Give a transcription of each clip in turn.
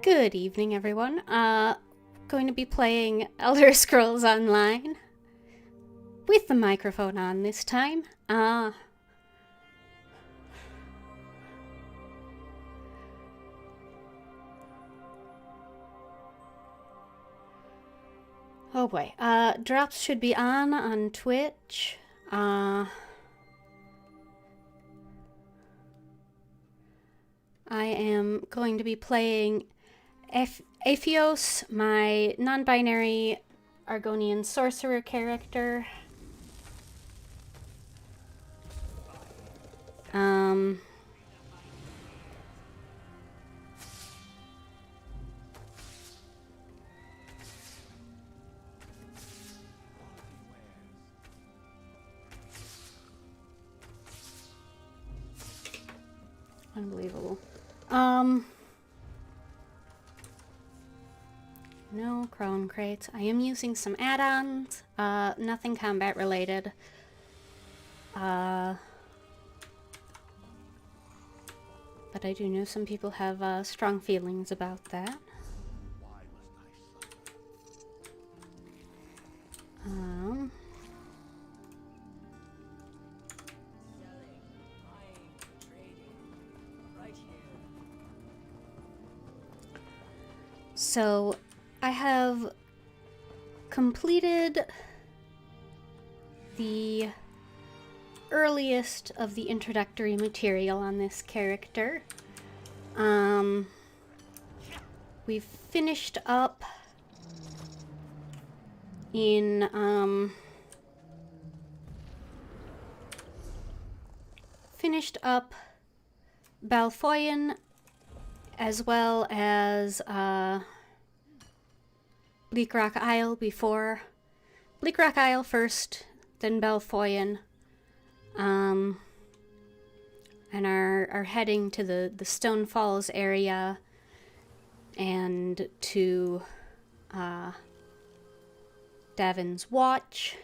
Good evening, everyone. Going to be playing Elder Scrolls Online with the microphone on this time. Oh boy. Drops should be on Twitch. I am going to be playing Aphios, my non-binary Argonian sorcerer character. Unbelievable. No crone crates. I am using some add-ons. Nothing combat related. But I do know some people have strong feelings about that. So, I have completed the earliest of the introductory material on this character. We've finished up in, Balfoyan, as well as, Bleak Rock Isle before. Bleak Rock Isle first, then Balfoyan. And are heading to the Stone Falls area and to Davin's Watch.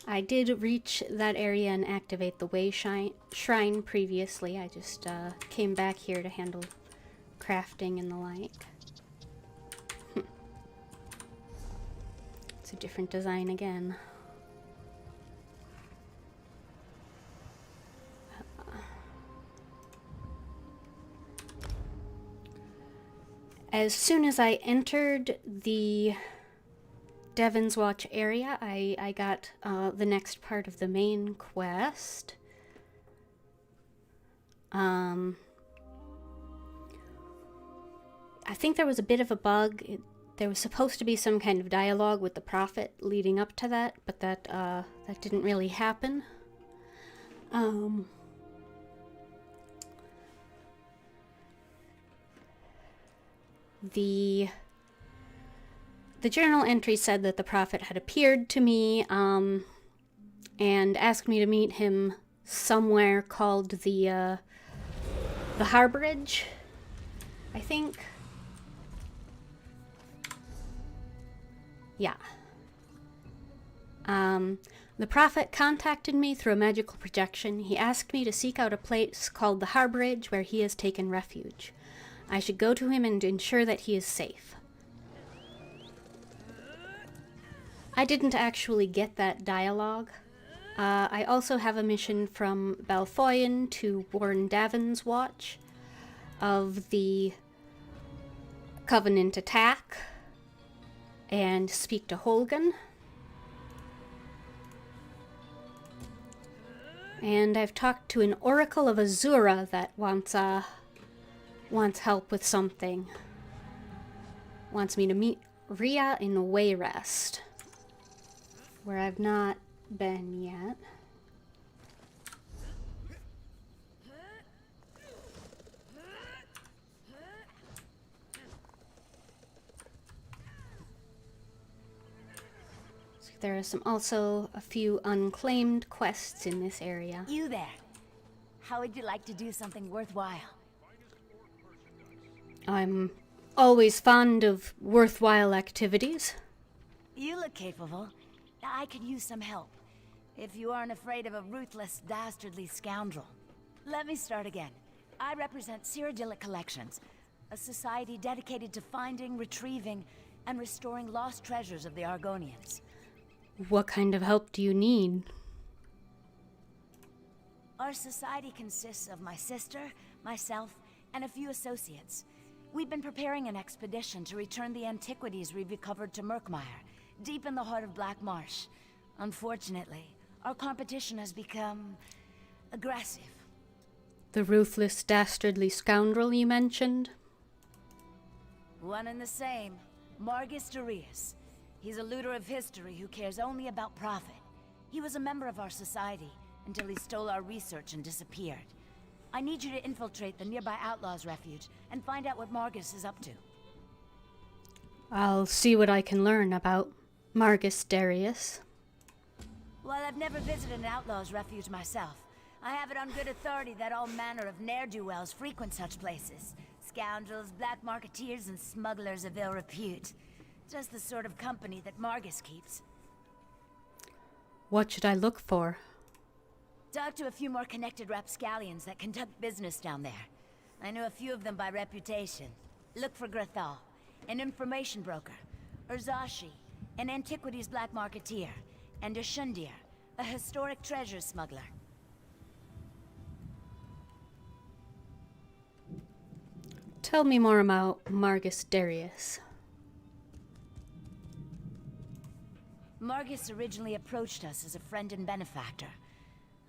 I did reach that area and activate the Way Shrine previously. I just came back here to handle crafting and the like. It's a different design again. As soon as I entered the Davin's Watch area, I got the next part of the main quest. I think there was a bit of a bug. There was supposed to be some kind of dialogue with the prophet leading up to that, but that didn't really happen. The journal entry said that the prophet had appeared to me, and asked me to meet him somewhere called the Harborage, I think. Yeah. The prophet contacted me through a magical projection. He asked me to seek out a place called the Harborage where he has taken refuge. I should go to him and ensure that he is safe. I didn't actually get that dialogue. I also have a mission from Balfoyan to warn Davin's Watch of the Covenant attack and speak to Holgan. And I've talked to an Oracle of Azura that wants help with something. Wants me to meet Rhea in Wayrest, where I've not been yet. So there are also a few unclaimed quests in this area. You there. How would you like to do something worthwhile? I'm always fond of worthwhile activities. You look capable. I could use some help. If you aren't afraid of a ruthless, dastardly scoundrel. Let me start again. I represent Cyrodiilic Collections. A society dedicated to finding, retrieving, and restoring lost treasures of the Argonians. What kind of help do you need? Our society consists of my sister, myself, and a few associates. We've been preparing an expedition to return the antiquities we've recovered to Murkmire, deep in the heart of Black Marsh. Unfortunately, our competition has become aggressive. The ruthless, dastardly scoundrel you mentioned? One and the same. Margus Darius. He's a looter of history who cares only about profit. He was a member of our society until he stole our research and disappeared. I need you to infiltrate the nearby Outlaws' refuge and find out what Margus is up to. I'll see what I can learn about Margus Darius. While I've never visited an Outlaws' refuge myself, I have it on good authority that all manner of ne'er-do-wells frequent such places. Scoundrels, black marketeers, and smugglers of ill repute. Just the sort of company that Margus keeps. What should I look for? Talk to a few more connected rapscallions that conduct business down there. I know a few of them by reputation. Look for Grathal, an information broker. Urzashi, an antiquities black marketeer. And Ashundir, a historic treasure smuggler. Tell me more about Margus Darius. Margus originally approached us as a friend and benefactor.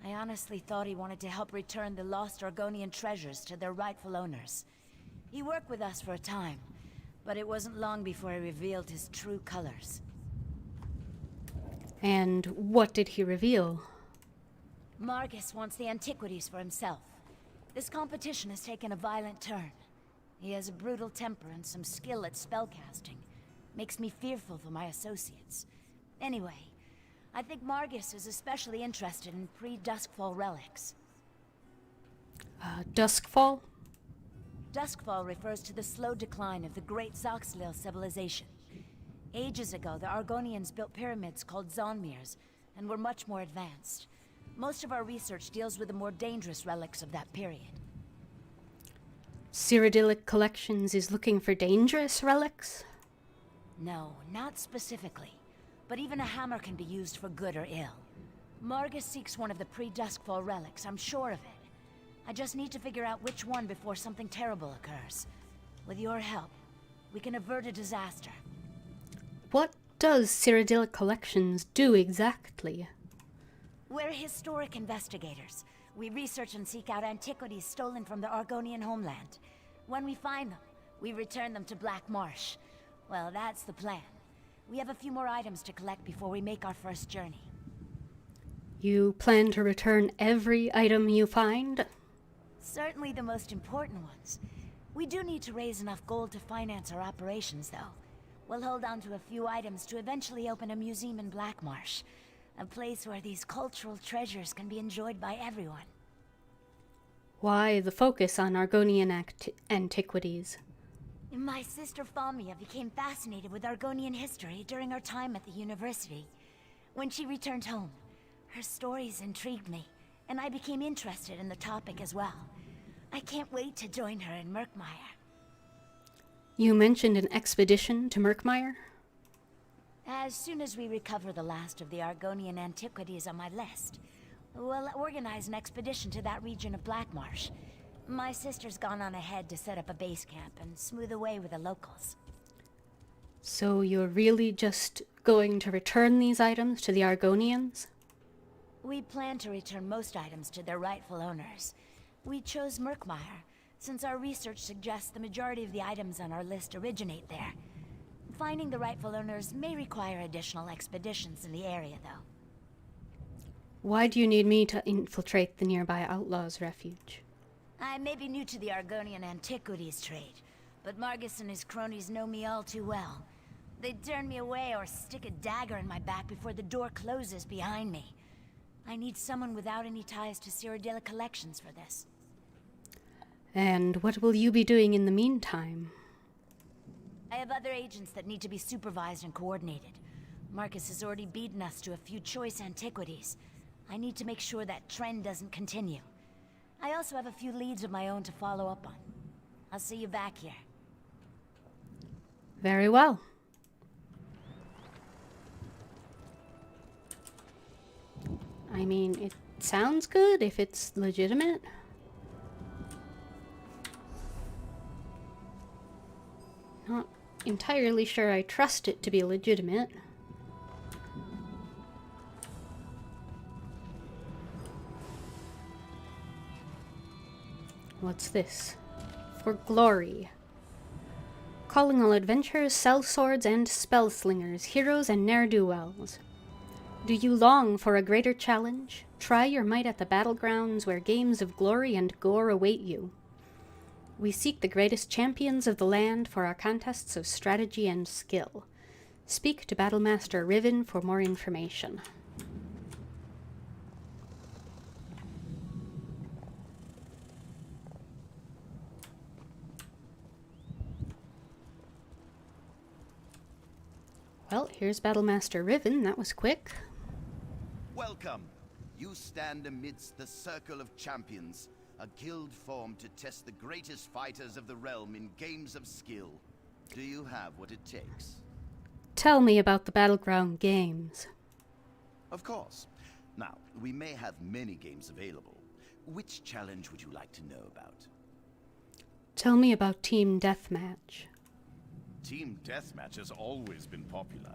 I honestly thought he wanted to help return the lost Argonian treasures to their rightful owners. He worked with us for a time, but it wasn't long before he revealed his true colors. And what did he reveal? Margus wants the antiquities for himself. This competition has taken a violent turn. He has a brutal temper and some skill at spellcasting. Makes me fearful for my associates. Anyway, I think Margus is especially interested in pre-Duskfall relics. Duskfall? Duskfall refers to the slow decline of the great Zoxlil civilization. Ages ago, the Argonians built pyramids called Zonmirs, and were much more advanced. Most of our research deals with the more dangerous relics of that period. Cyrodiilic Collections is looking for dangerous relics? No, not specifically. But even a hammer can be used for good or ill. Margus seeks one of the pre-Duskfall relics, I'm sure of it. I just need to figure out which one before something terrible occurs. With your help, we can avert a disaster. What does Cyrodiilic Collections do exactly? We're historic investigators. We research and seek out antiquities stolen from the Argonian homeland. When we find them, we return them to Black Marsh. Well, that's the plan. We have a few more items to collect before we make our first journey. You plan to return every item you find? Certainly the most important ones. We do need to raise enough gold to finance our operations, though. We'll hold on to a few items to eventually open a museum in Black Marsh. A place where these cultural treasures can be enjoyed by everyone. Why the focus on Argonian antiquities? My sister Famia became fascinated with Argonian history during our time at the university. When she returned home, her stories intrigued me, and I became interested in the topic as well. I can't wait to join her in Murkmire. You mentioned an expedition to Murkmire? As soon as we recover the last of the Argonian antiquities on my list, we'll organize an expedition to that region of Black Marsh. My sister's gone on ahead to set up a base camp and smooth the way with the locals. So you're really just going to return these items to the Argonians? We plan to return most items to their rightful owners. We chose Murkmire, since our research suggests the majority of the items on our list originate there. Finding the rightful owners may require additional expeditions in the area, though. Why do you need me to infiltrate the nearby Outlaws' refuge? I may be new to the Argonian antiquities trade, but Margus and his cronies know me all too well. They'd turn me away or stick a dagger in my back before the door closes behind me. I need someone without any ties to Cyrodiilic Collections for this. And what will you be doing in the meantime? I have other agents that need to be supervised and coordinated. Marcus has already beaten us to a few choice antiquities. I need to make sure that trend doesn't continue. I also have a few leads of my own to follow up on. I'll see you back here. Very well. I mean, it sounds good if it's legitimate. Not entirely sure I trust it to be legitimate. What's this? For glory. Calling all adventurers, sellswords, and spellslingers, heroes and ne'er-do-wells. Do you long for a greater challenge? Try your might at the battlegrounds where games of glory and gore await you. We seek the greatest champions of the land for our contests of strategy and skill. Speak to Battlemaster Riven for more information. Well, here's Battlemaster Riven. That was quick. Welcome. You stand amidst the circle of champions, a guild formed to test the greatest fighters of the realm in games of skill. Do you have what it takes? Tell me about the Battleground games. Of course. Now, we may have many games available. Which challenge would you like to know about? Tell me about Team Deathmatch. Team Deathmatch has always been popular.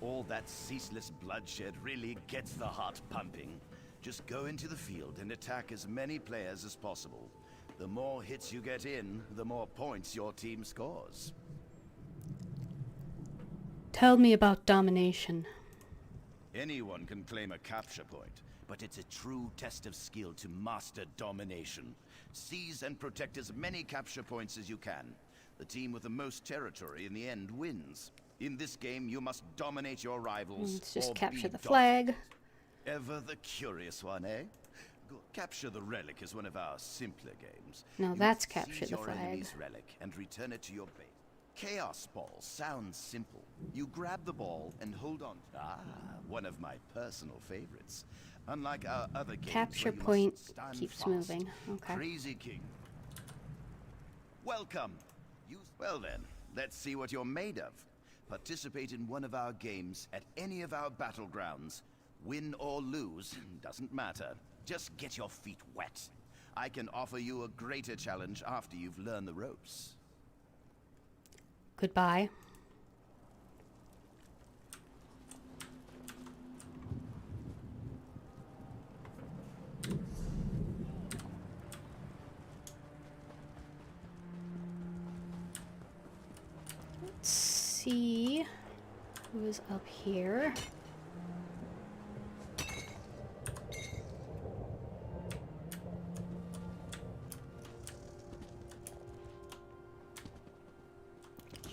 All that ceaseless bloodshed really gets the heart pumping. Just go into the field and attack as many players as possible. The more hits you get in, the more points your team scores. Tell me about Domination. Anyone can claim a capture point, but it's a true test of skill to master domination. Seize and protect as many capture points as you can. The team with the most territory in the end wins. In this game, you must dominate your rivals. Let's just or capture be the flag. Ever the curious one, eh? Capture the relic is one of our simpler games. No, You that's must capture seize the your flag. enemy's relic and return it to your base. Chaos Ball sounds simple. You grab the ball and hold on. One of my personal favorites. Unlike our other games, Capture where you point must stand keeps fast. moving. Okay. Crazy King. Welcome. Well then, let's see what you're made of. Participate in one of our games at any of our battlegrounds. Win or lose, doesn't matter. Just get your feet wet. I can offer you a greater challenge after you've learned the ropes. Goodbye. Let's see who is up here.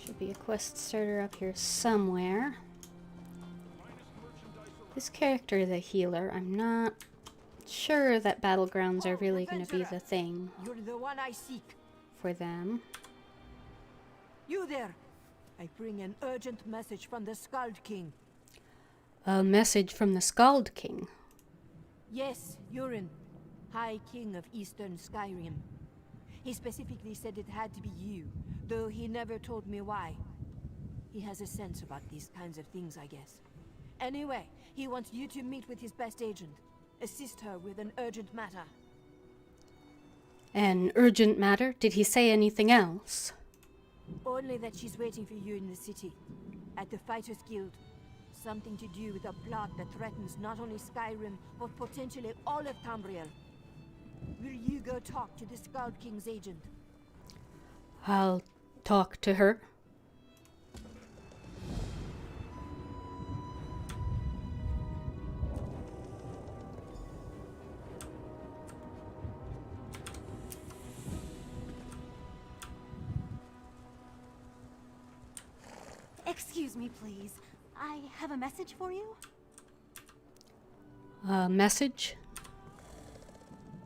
Should be a quest starter up here somewhere. This character, the healer, I'm not sure that battlegrounds are really going to be the thing You're the one I seek. for them. You there! I bring an urgent message from the Skald King. A message from the Skald King. Yes, Urin, High King of Eastern Skyrim. He specifically said it had to be you, though he never told me why. He has a sense about these kinds of things, I guess. Anyway, he wants you to meet with his best agent. Assist her with an urgent matter. An urgent matter? Did he say anything else? Only that she's waiting for you in the city, at the Fighters Guild. Something to do with a plot that threatens not only Skyrim, but potentially all of Tamriel. Will you go talk to the Skald King's agent? I'll talk to her. Excuse me, please. I have a message for you. A message?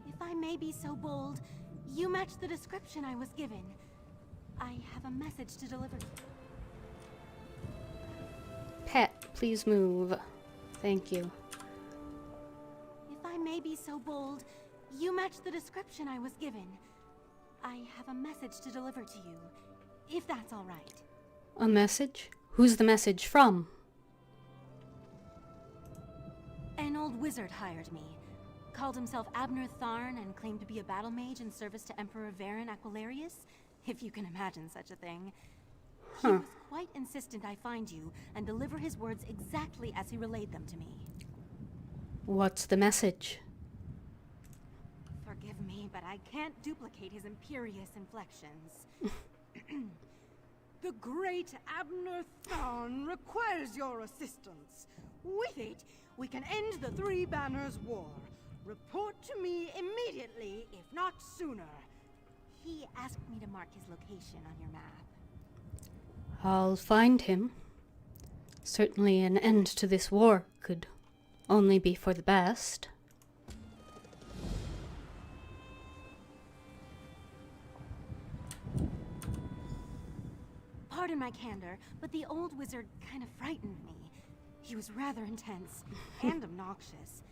If I may be so bold, you match the description I was given. I have a message to deliver. Pet, please move. Thank you. If I may be so bold, you match the description I was given. I have a message to deliver to you, if that's all right. A message? Who's the message from? An old wizard hired me. Called himself Abner Tharn and claimed to be a battle mage in service to Emperor Varen Aquilarius, if you can imagine such a thing. He was quite insistent I find you and deliver his words exactly as he relayed them to me. What's the message? Forgive me, but I can't duplicate his imperious inflections. The great Abner Tharn requires your assistance. With it, we can end the Three Banners War. Report to me immediately, if not sooner. He asked me to mark his location on your map. I'll find him. Certainly an end to this war could only be for the best. Pardon my candor, but the old wizard kind of frightened me. He was rather intense and obnoxious.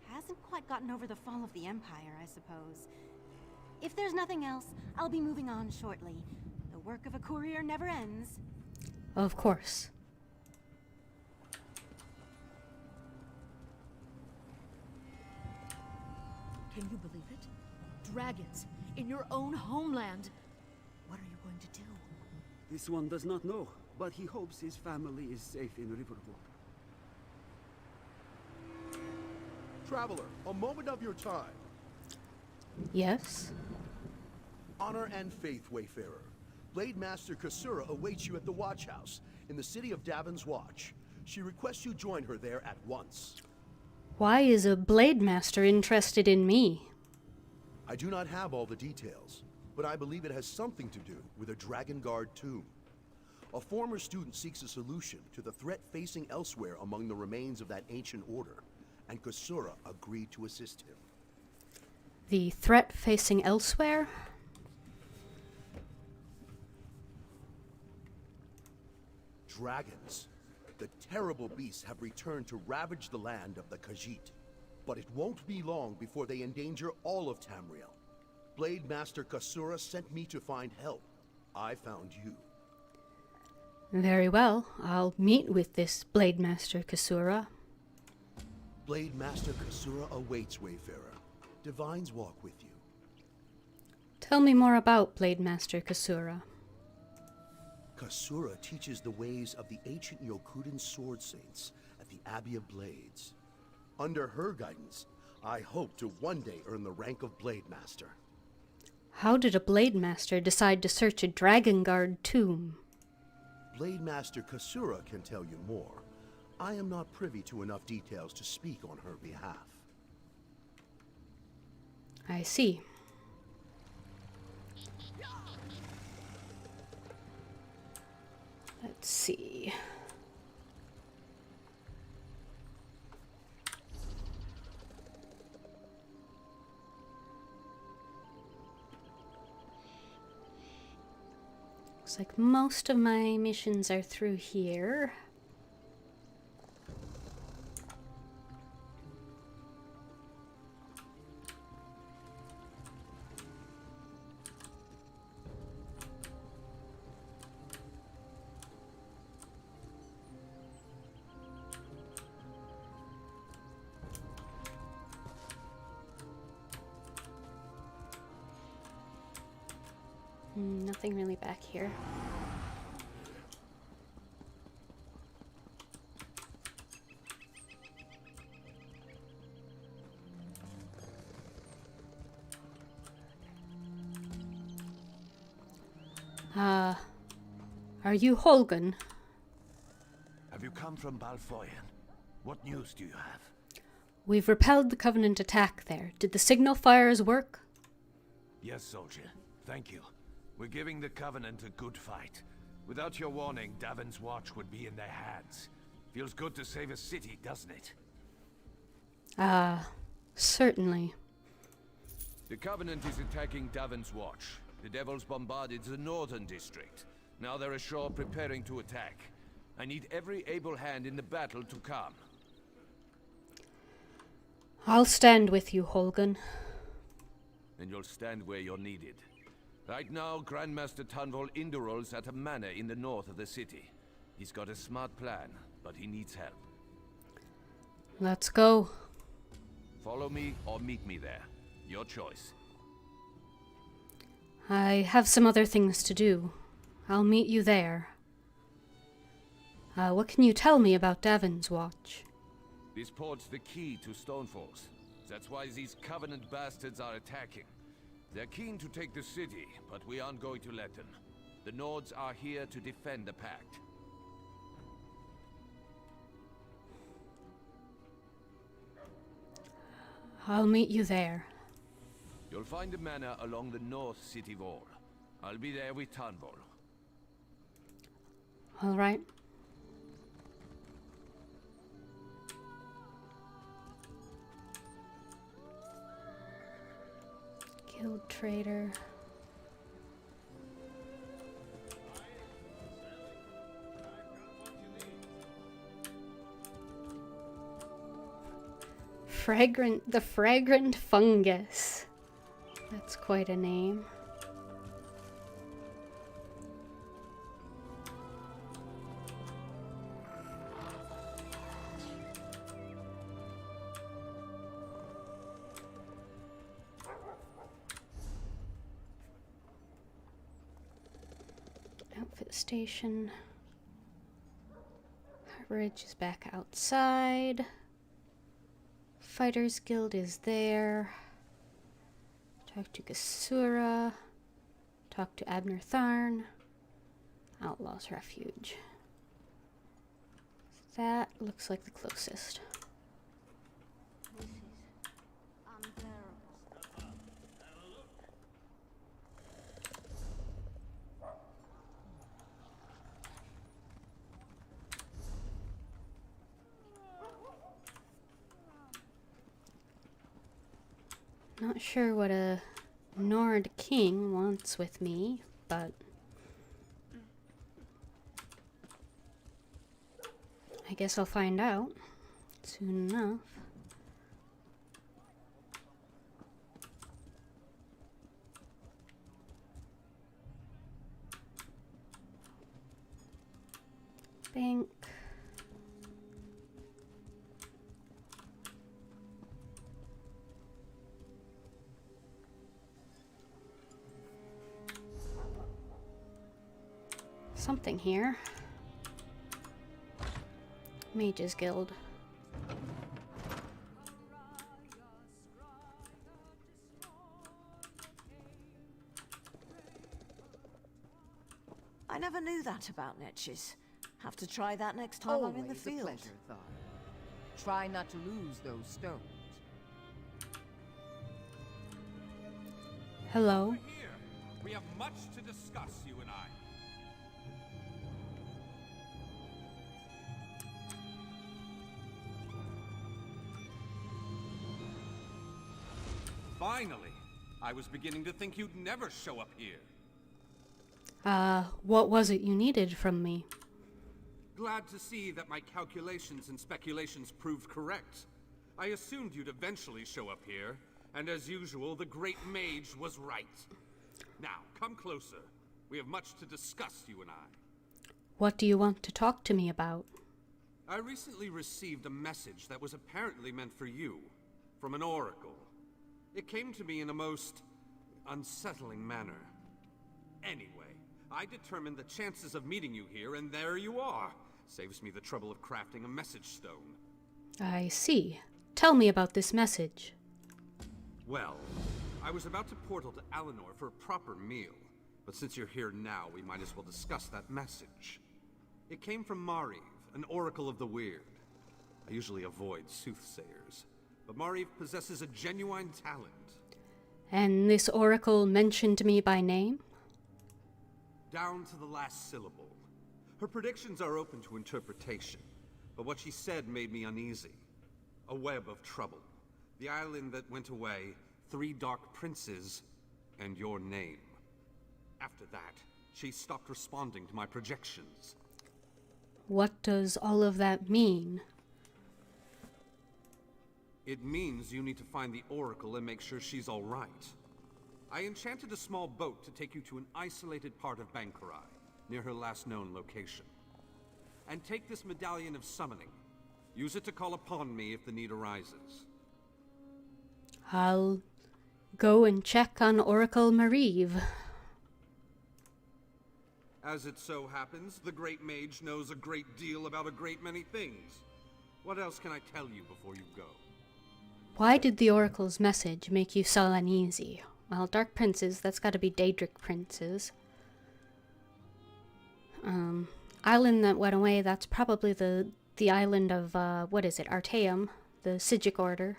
Hasn't quite gotten over the fall of the Empire, I suppose. If there's nothing else, I'll be moving on shortly. The work of a courier never ends. Of course. Can you believe it? Dragons in your own homeland. What are you going to do? This one does not know, but he hopes his family is safe in Riverwood. Traveler, a moment of your time. Yes? Honor and faith, Wayfarer. Blade Master Kasura awaits you at the Watch House in the city of Davon's Watch. She requests you join her there at once. Why is a Blade Master interested in me? I do not have all the details, but I believe it has something to do with a Dragon Guard tomb. A former student seeks a solution to the threat facing elsewhere among the remains of that ancient order, and Kasura agreed to assist him. The threat facing elsewhere? Dragons. The terrible beasts have returned to ravage the land of the Khajiit. But it won't be long before they endanger all of Tamriel. Blade Master Kasura sent me to find help. I found you. Very well. I'll meet with this Blade Master Kasura. Blade Master Kasura awaits, Wayfarer. Divines walk with you. Tell me more about Blade Master Kasura. Kasura teaches the ways of the ancient Yokudan sword saints at the Abbey of Blades. Under her guidance, I hope to one day earn the rank of Blade Master. How did a Blade Master decide to search a Dragon Guard tomb? Blade Master Kasura can tell you more. I am not privy to enough details to speak on her behalf. I see. Let's see. Looks like most of my missions are through here. Nothing really back here. Are you Holgan? Have you come from Balfoyan? What news do you have? We've repelled the Covenant attack there. Did the signal fires work? Yes, soldier. Thank you. We're giving the Covenant a good fight. Without your warning, Davon's Watch would be in their hands. Feels good to save a city, doesn't it? Certainly. The Covenant is attacking Davon's Watch. The Devils bombarded the northern district. Now they're ashore preparing to attack. I need every able hand in the battle to come. I'll stand with you, Holgan. And you'll stand where you're needed. Right now, Grandmaster Tunvol indurals at a manor in the north of the city. He's got a smart plan, but he needs help. Let's go. Follow me or meet me there. Your choice. I have some other things to do. I'll meet you there. What can you tell me about Davon's Watch? This port's the key to Stonefalls. That's why these Covenant bastards are attacking. They're keen to take the city, but we aren't going to let them. The Nords are here to defend the Pact. I'll meet you there. You'll find a manor along the north city wall. I'll be there with Tunvol. All right. Guild trader. The fragrant fungus. That's quite a name. Outfit station. Harborage is back outside. Fighters Guild is there. Talk to Gasura. Talk to Abner Tharn. Outlaw's Refuge. That looks like the closest. This is unbearable. Not sure what a Nord king wants with me, but I guess I'll find out soon enough. Bank. Something here. Mages Guild. I never knew that about niches. Have to try that next time I'm in the field. Always a pleasure, Thar. Try not to lose those stones. Hello. We're here. We have much to discuss, you and I. Finally! I was beginning to think you'd never show up here. What was it you needed from me? Glad to see that my calculations and speculations proved correct. I assumed you'd eventually show up here, and as usual, the great mage was right. Now, come closer. We have much to discuss, you and I. What do you want to talk to me about? I recently received a message that was apparently meant for you, from an oracle. It came to me in a most unsettling manner. Anyway, I determined the chances of meeting you here, and there you are. Saves me the trouble of crafting a message stone. I see. Tell me about this message. Well, I was about to portal to Alinor for a proper meal, but since you're here now, we might as well discuss that message. It came from Mariv, an oracle of the weird. I usually avoid soothsayers, but Mariv possesses a genuine talent. And this oracle mentioned me by name? Down to the last syllable. Her predictions are open to interpretation, but what she said made me uneasy. A web of trouble. The island that went away, 3 dark princes, and your name. After that, she stopped responding to my projections. What does all of that mean? It means you need to find the Oracle and make sure she's all right. I enchanted a small boat to take you to an isolated part of Bankarai, near her last known location. And take this medallion of summoning. Use it to call upon me if the need arises. I'll go and check on Oracle Marive. As it so happens, the great mage knows a great deal about a great many things. What else can I tell you before you go? Why did the Oracle's message make you so uneasy? Well, Dark Princes, that's gotta be Daedric Princes. Island that went away, that's probably the island of, what is it, Artaeum, the Sigic Order.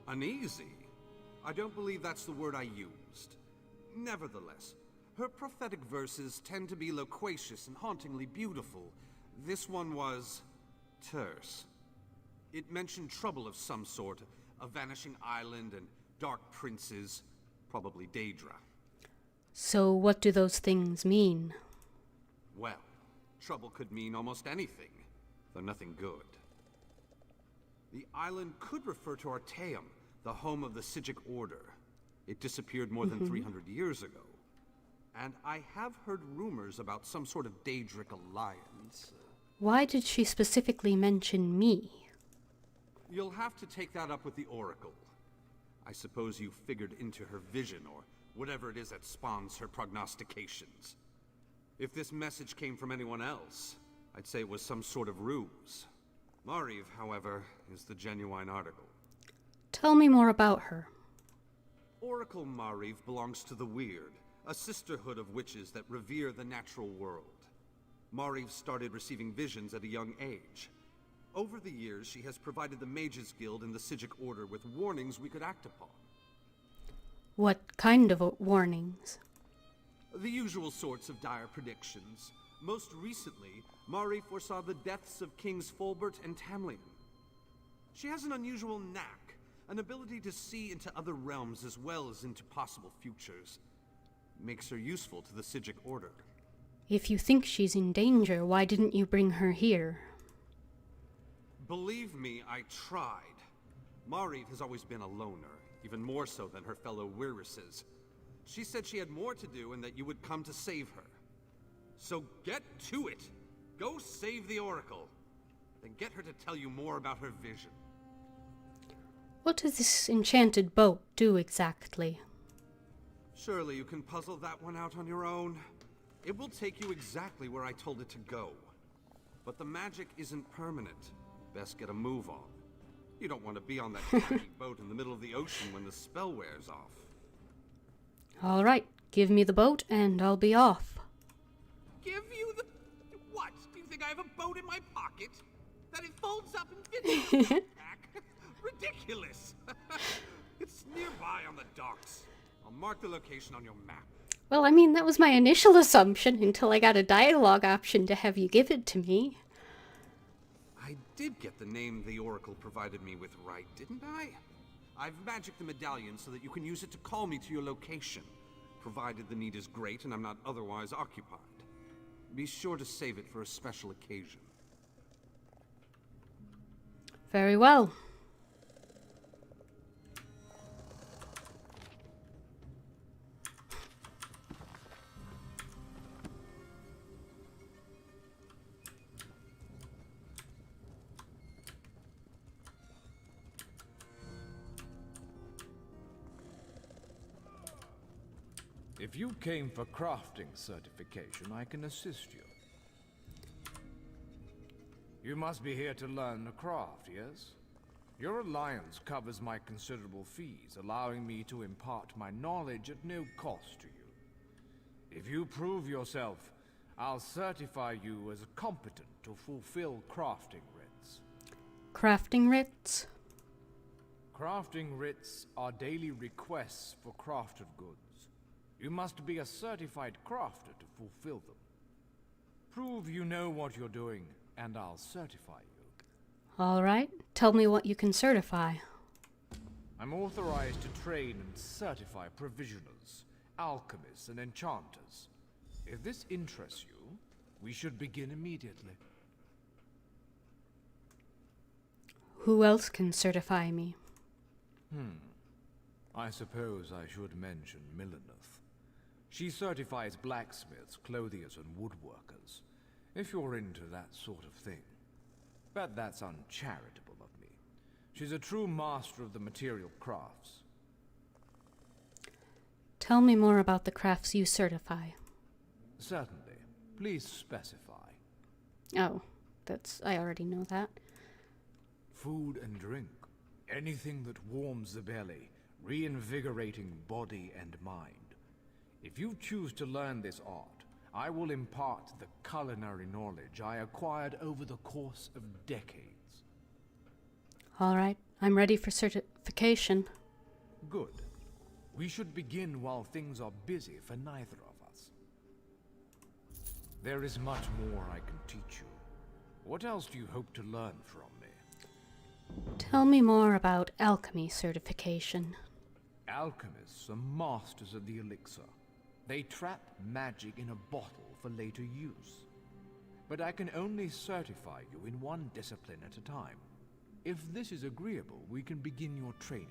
Uneasy? I don't believe that's the word I used. Nevertheless, her prophetic verses tend to be loquacious and hauntingly beautiful. This one was terse. It mentioned trouble of some sort, a vanishing island and dark princes, probably Daedra. So what do those things mean? Well, trouble could mean almost anything, though nothing good. The island could refer to Artaeum, the home of the Sigic Order. It disappeared more than 300 years ago. And I have heard rumors about some sort of Daedric alliance. Why did she specifically mention me? You'll have to take that up with the Oracle. I suppose you figured into her vision, or whatever it is that spawns her prognostications. If this message came from anyone else, I'd say it was some sort of ruse. Mariv, however, is the genuine article. Tell me more about her. Oracle Mariv belongs to the Weird, a sisterhood of witches that revere the natural world. Mariv started receiving visions at a young age. Over the years, she has provided the Mages Guild and the Sigic Order with warnings we could act upon. What kind of warnings? The usual sorts of dire predictions. Most recently, Mari foresaw the deaths of Kings Fulbert and Tamlin. She has an unusual knack, an ability to see into other realms as well as into possible futures. Makes her useful to the Sigic Order. If you think she's in danger, why didn't you bring her here? Believe me, I tried. Mariv has always been a loner, even more so than her fellow Wirises. She said she had more to do and that you would come to save her. So get to it! Go save the Oracle. Then get her to tell you more about her vision. What does this enchanted boat do exactly? Surely you can puzzle that one out on your own. It will take you exactly where I told it to go. But the magic isn't permanent. Best get a move on. You don't want to be on that tiny boat in the middle of the ocean when the spell wears off. All right, give me the boat and I'll be off. Give you the... What? Do you think I have a boat in my pocket? That it folds up and fits in the backpack? Ridiculous! It's nearby on the docks. I'll mark the location on your map. Well, I mean, that was my initial assumption until I got a dialogue option to have you give it to me. I did get the name the Oracle provided me with right, didn't I? I've magicked the medallion so that you can use it to call me to your location, provided the need is great and I'm not otherwise occupied. Be sure to save it for a special occasion. Very well. If you came for crafting certification, I can assist you. You must be here to learn the craft, yes? Your alliance covers my considerable fees, allowing me to impart my knowledge at no cost to you. If you prove yourself, I'll certify you as competent to fulfill crafting writs. Crafting writs? Crafting writs are daily requests for crafted goods. You must be a certified crafter to fulfill them. Prove you know what you're doing, and I'll certify you. All right, tell me what you can certify. I'm authorized to train and certify provisioners, alchemists, and enchanters. If this interests you, we should begin immediately. Who else can certify me? I suppose I should mention Milleneth. She certifies blacksmiths, clothiers, and woodworkers, if you're into that sort of thing. But that's uncharitable of me. She's a true master of the material crafts. Tell me more about the crafts you certify. Certainly. Please specify. Oh, I already know that. Food and drink. Anything that warms the belly, reinvigorating body and mind. If you choose to learn this art, I will impart the culinary knowledge I acquired over the course of decades. All right, I'm ready for certification. Good. We should begin while things are busy for neither of us. There is much more I can teach you. What else do you hope to learn from me? Tell me more about alchemy certification. Alchemists are masters of the elixir. They trap magic in a bottle for later use. But I can only certify you in one discipline at a time. If this is agreeable, we can begin your training.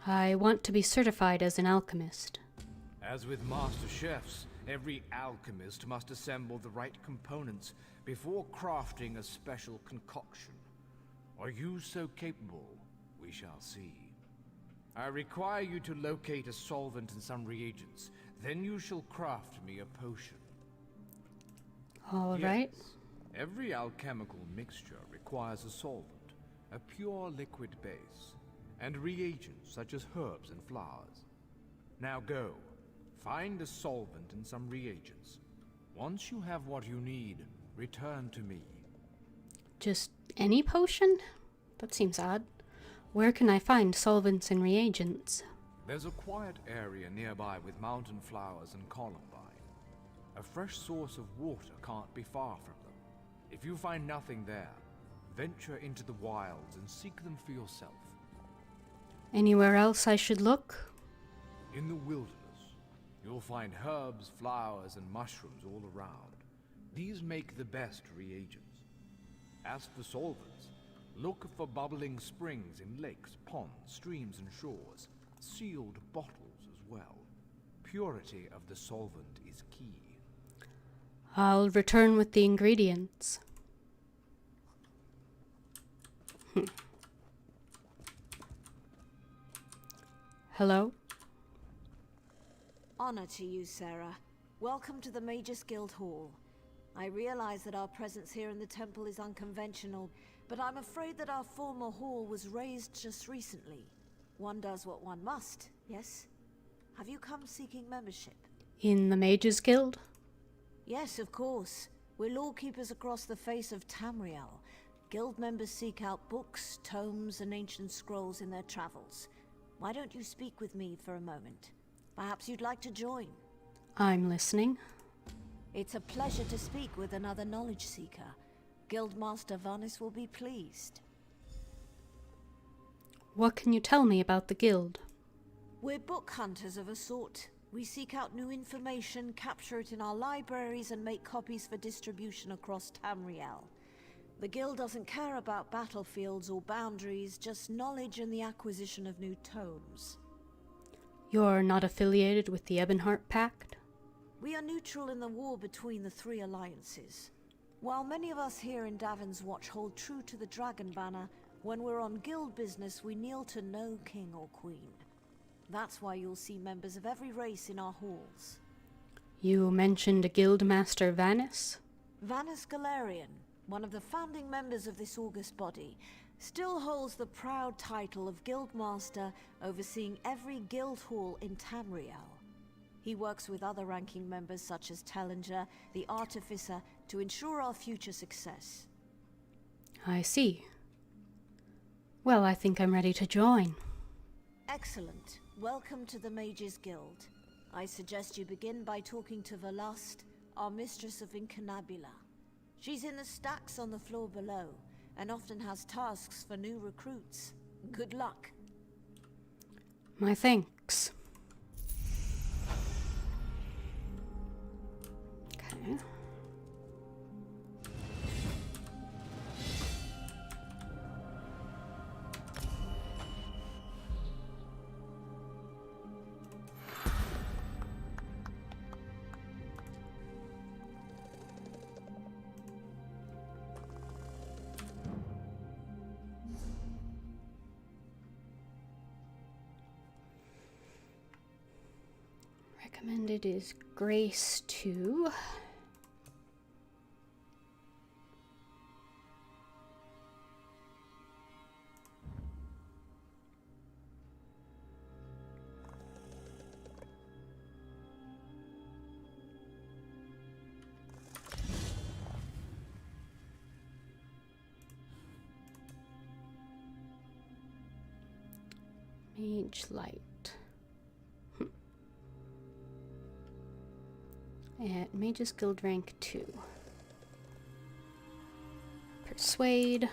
I want to be certified as an alchemist. As with master chefs, every alchemist must assemble the right components before crafting a special concoction. Are you so capable? We shall see. I require you to locate a solvent and some reagents. Then you shall craft me a potion. All right. Every alchemical mixture requires a solvent, a pure liquid base, and reagents such as herbs and flowers. Now go, find a solvent and some reagents. Once you have what you need, return to me. Just any potion? That seems odd. Where can I find solvents and reagents? There's a quiet area nearby with mountain flowers and columbine. A fresh source of water can't be far from them. If you find nothing there, venture into the wilds and seek them for yourself. Anywhere else I should look? In the wilderness, you'll find herbs, flowers, and mushrooms all around. These make the best reagents. As for solvents, look for bubbling springs in lakes, ponds, streams, and shores. Sealed bottles as well. Purity of the solvent is key. I'll return with the ingredients. Hello? Honor to you, Sarah. Welcome to the Mages Guild Hall. I realize that our presence here in the temple is unconventional, but I'm afraid that our former hall was razed just recently. One does what one must, yes? Have you come seeking membership? In the Mages Guild? Yes, of course. We're lawkeepers across the face of Tamriel. Guild members seek out books, tomes, and ancient scrolls in their travels. Why don't you speak with me for a moment? Perhaps you'd like to join. I'm listening. It's a pleasure to speak with another knowledge seeker. Guildmaster Vanis will be pleased. What can you tell me about the guild? We're book hunters of a sort. We seek out new information, capture it in our libraries, and make copies for distribution across Tamriel. The guild doesn't care about battlefields or boundaries, just knowledge and the acquisition of new tomes. You're not affiliated with the Ebonheart Pact? We are neutral in the war between the three alliances. While many of us here in Davon's Watch hold true to the Dragon Banner, when we're on guild business we kneel to no king or queen. That's why you'll see members of every race in our halls. You mentioned a guild master, Vanis? Vanis Galarian, one of the founding members of this august body, still holds the proud title of Guildmaster, overseeing every guild hall in Tamriel. He works with other ranking members such as Tellinger, the Artificer, to ensure our future success. I see. Well, I think I'm ready to join. Excellent. Welcome to the Mages Guild. I suggest you begin by talking to Velast, our mistress of Incunabula. She's in the stacks on the floor below, and often has tasks for new recruits. Good luck. My thanks. Okay. Recommended is Grace 2. Mage Light. At Mage's Guild rank 2. Persuade.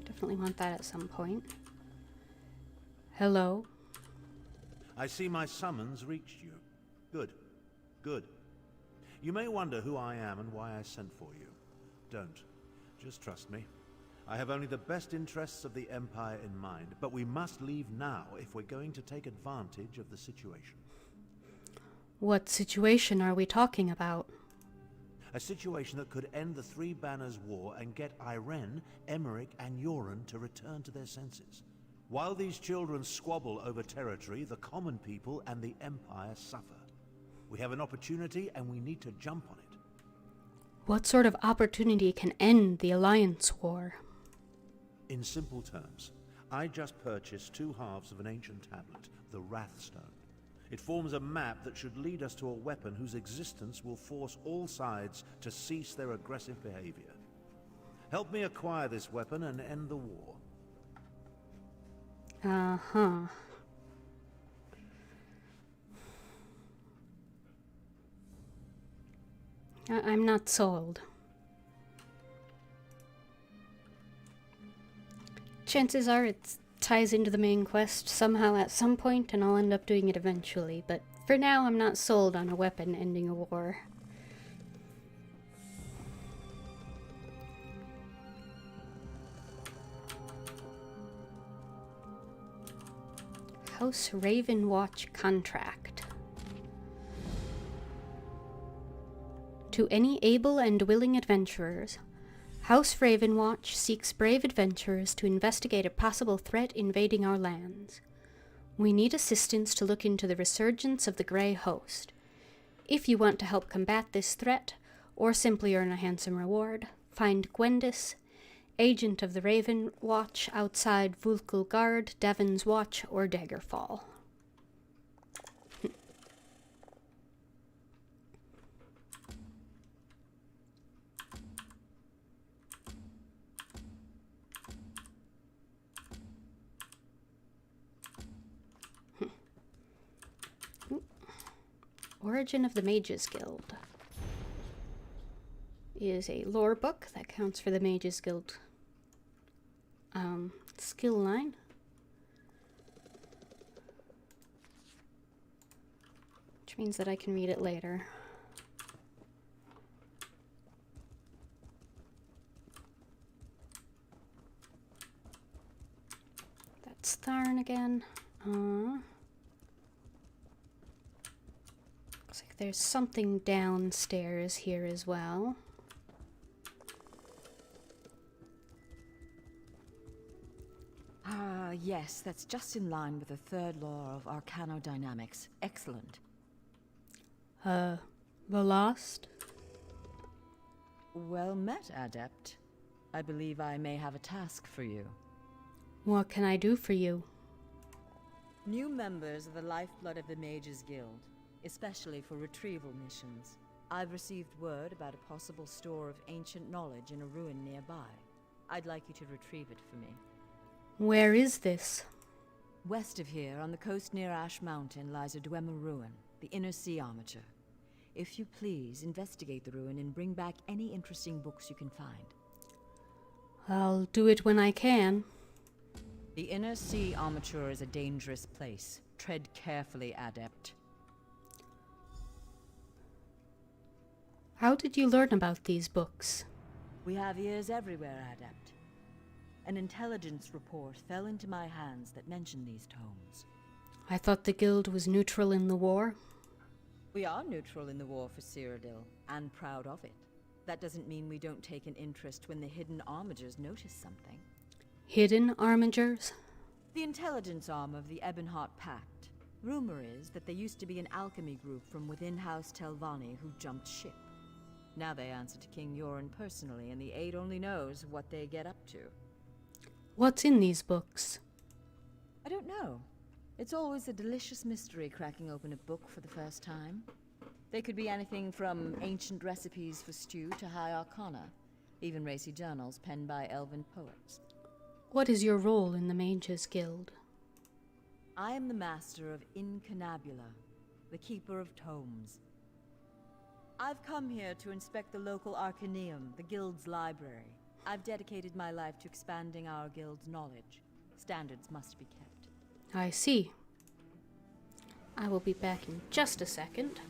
Definitely want that at some point. Hello. I see my summons reached you. Good. Good. You may wonder who I am and why I sent for you. Don't. Just trust me. I have only the best interests of the Empire in mind, but we must leave now if we're going to take advantage of the situation. What situation are we talking about? A situation that could end the Three Banners War and get Irene, Emmerich, and Yoren to return to their senses. While these children squabble over territory, the common people and the Empire suffer. We have an opportunity and we need to jump on it. What sort of opportunity can end the Alliance War? In simple terms, I just purchased 2 halves of an ancient tablet, the Wrathstone. It forms a map that should lead us to a weapon whose existence will force all sides to cease their aggressive behavior. Help me acquire this weapon and end the war. Uh-huh. I'm not sold. Chances are it ties into the main quest somehow at some point, and I'll end up doing it eventually, but for now I'm not sold on a weapon ending a war. House Ravenwatch contract. To any able and willing adventurers, House Ravenwatch seeks brave adventurers to investigate a possible threat invading our lands. We need assistance to look into the resurgence of the Grey Host. If you want to help combat this threat, or simply earn a handsome reward, find Gwendis, agent of the Raven Watch outside Vulkul Guard, Devon's Watch, or Daggerfall. Origin of the Mages Guild is a lore book that counts for the Mages Guild skill line. Which means that I can read it later. That's Tharn again. Looks like there's something downstairs here as well. Yes, that's just in line with the third law of arcanodynamics. Excellent. The Lost? Well met, Adept. I believe I may have a task for you. What can I do for you? New members are the lifeblood of the Mages Guild, especially for retrieval missions. I've received word about a possible store of ancient knowledge in a ruin nearby. I'd like you to retrieve it for me. Where is this? West of here, on the coast near Ash Mountain, lies a Dwemer ruin, the Inner Sea Armature. If you please, investigate the ruin and bring back any interesting books you can find. I'll do it when I can. The Inner Sea Armature is a dangerous place. Tread carefully, Adept. How did you learn about these books? We have ears everywhere, Adept. An intelligence report fell into my hands that mentioned these tomes. I thought the guild was neutral in the war. We are neutral in the war for Cyrodiil, and proud of it. That doesn't mean we don't take an interest when the hidden armigers notice something. Hidden armigers? The intelligence arm of the Ebonheart Pact. Rumor is that there used to be an alchemy group from within House Telvanni who jumped ship. Now they answer to King Yoren personally, and the Aid only knows what they get up to. What's in these books? I don't know. It's always a delicious mystery cracking open a book for the first time. They could be anything from ancient recipes for stew to high arcana, even racy journals penned by elven poets. What is your role in the Mages Guild? I am the master of Incunabula, the keeper of tomes. I've come here to inspect the local Arcaneum, the guild's library. I've dedicated my life to expanding our guild's knowledge. Standards must be kept. I see. I will be back in just a second.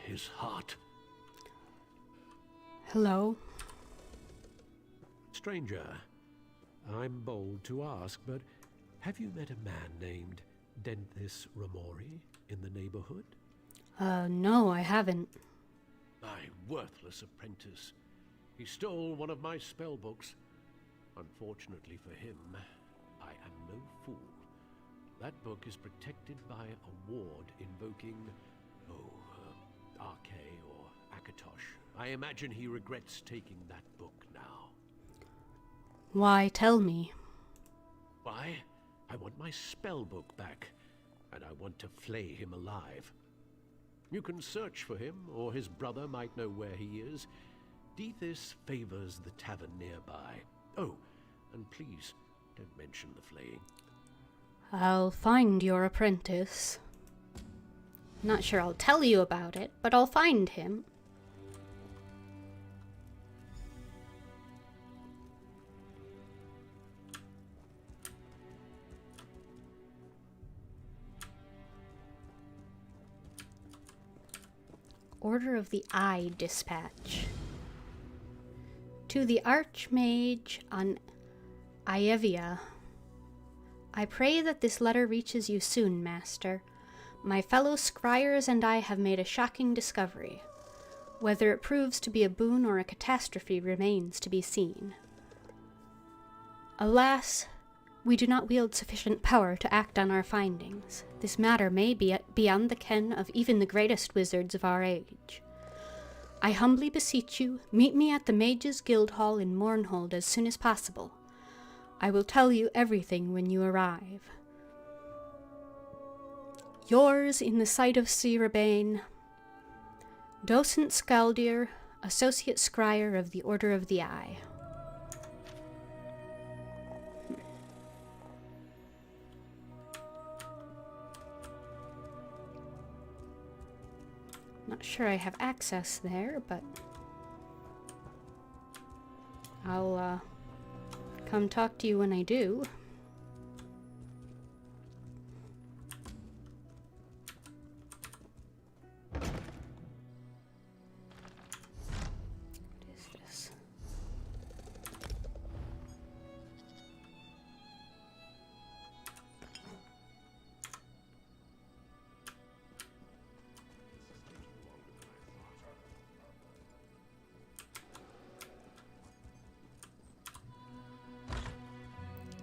His heart. Hello? Stranger, I'm bold to ask, but have you met a man named Denthis Ramori in the neighborhood? No, I haven't. My worthless apprentice. He stole one of my spell books. Unfortunately for him, I am no fool. That book is protected by a ward invoking, Arche or Akatosh. I imagine he regrets taking that book now. Why, tell me. Why? I want my spell book back, and I want to flay him alive. You can search for him, or his brother might know where he is. Dethys favors the tavern nearby. Oh, and please, don't mention the flaying. I'll find your apprentice. Not sure I'll tell you about it, but I'll find him. Order of the Eye Dispatch. To the Archmage on Ievia. I pray that this letter reaches you soon, Master. My fellow scryers and I have made a shocking discovery. Whether it proves to be a boon or a catastrophe remains to be seen. Alas, we do not wield sufficient power to act on our findings. This matter may be beyond the ken of even the greatest wizards of our age. I humbly beseech you, meet me at the Mages Guild Hall in Mournhold as soon as possible. I will tell you everything when you arrive. Yours in the sight of Sirabane, Docent Skaldir, Associate Scryer of the Order of the Eye. Not sure I have access there, but I'll come talk to you when I do.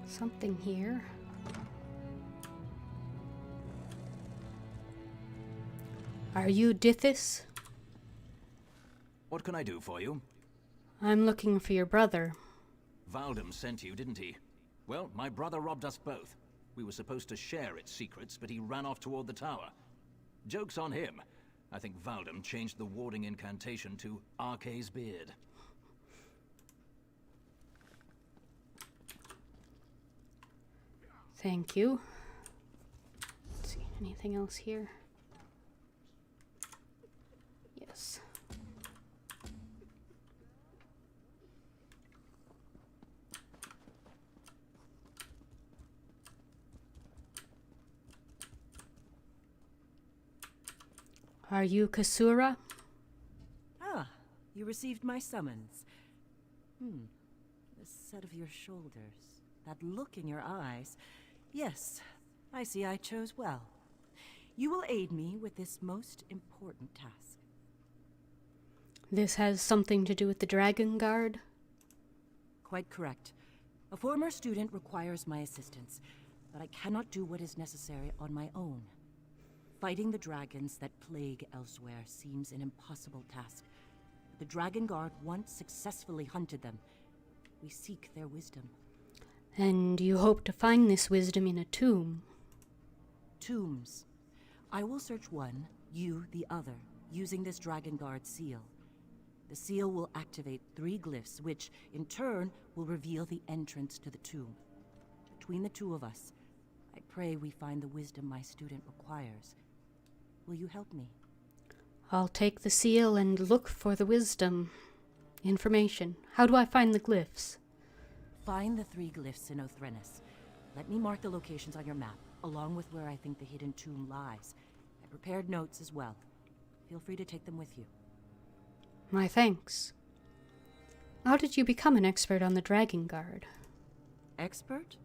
Something here. Are you Dithis? What can I do for you? I'm looking for your brother. Valdem sent you, didn't he? Well, my brother robbed us both. We were supposed to share its secrets, but he ran off toward the tower. Joke's on him. I think Valdem changed the warding incantation to Arche's beard. Thank you. Let's see, anything else here? Yes. Are you Kasura? Ah, you received my summons. The set of your shoulders, that look in your eyes. Yes, I see I chose well. You will aid me with this most important task. This has something to do with the Dragon Guard? Quite correct. A former student requires my assistance, but I cannot do what is necessary on my own. Fighting the dragons that plague elsewhere seems an impossible task. The Dragon Guard once successfully hunted them. We seek their wisdom. And you hope to find this wisdom in a tomb? Tombs. I will search one, you the other, using this Dragon Guard seal. The seal will activate 3 glyphs, which, in turn, will reveal the entrance to the tomb. Between the two of us, I pray we find the wisdom my student requires. Will you help me? I'll take the seal and look for the wisdom. Information. How do I find the glyphs? Find the 3 glyphs in Othrenis. Let me mark the locations on your map, along with where I think the hidden tomb lies. I prepared notes as well. Feel free to take them with you. My thanks. How did you become an expert on the Dragon Guard? Expert?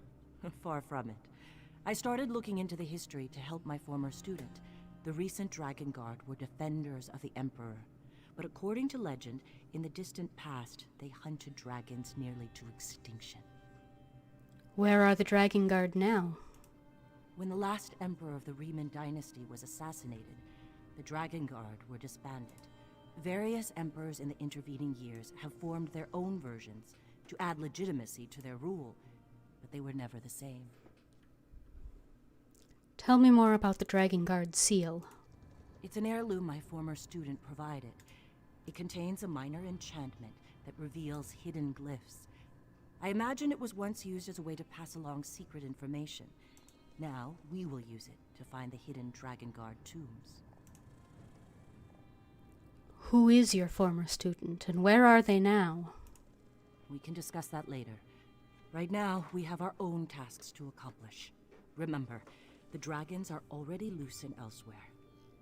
Far from it. I started looking into the history to help my former student. The recent Dragon Guard were defenders of the Emperor. But according to legend, in the distant past, they hunted dragons nearly to extinction. Where are the Dragon Guard now? When the last Emperor of the Riemann dynasty was assassinated, the Dragon Guard were disbanded. Various emperors in the intervening years have formed their own versions to add legitimacy to their rule, but they were never the same. Tell me more about the Dragon Guard seal. It's an heirloom my former student provided. It contains a minor enchantment that reveals hidden glyphs. I imagine it was once used as a way to pass along secret information. Now, we will use it to find the hidden Dragon Guard tombs. Who is your former student, and where are they now? We can discuss that later. Right now, we have our own tasks to accomplish. Remember, the dragons are already loose and elsewhere.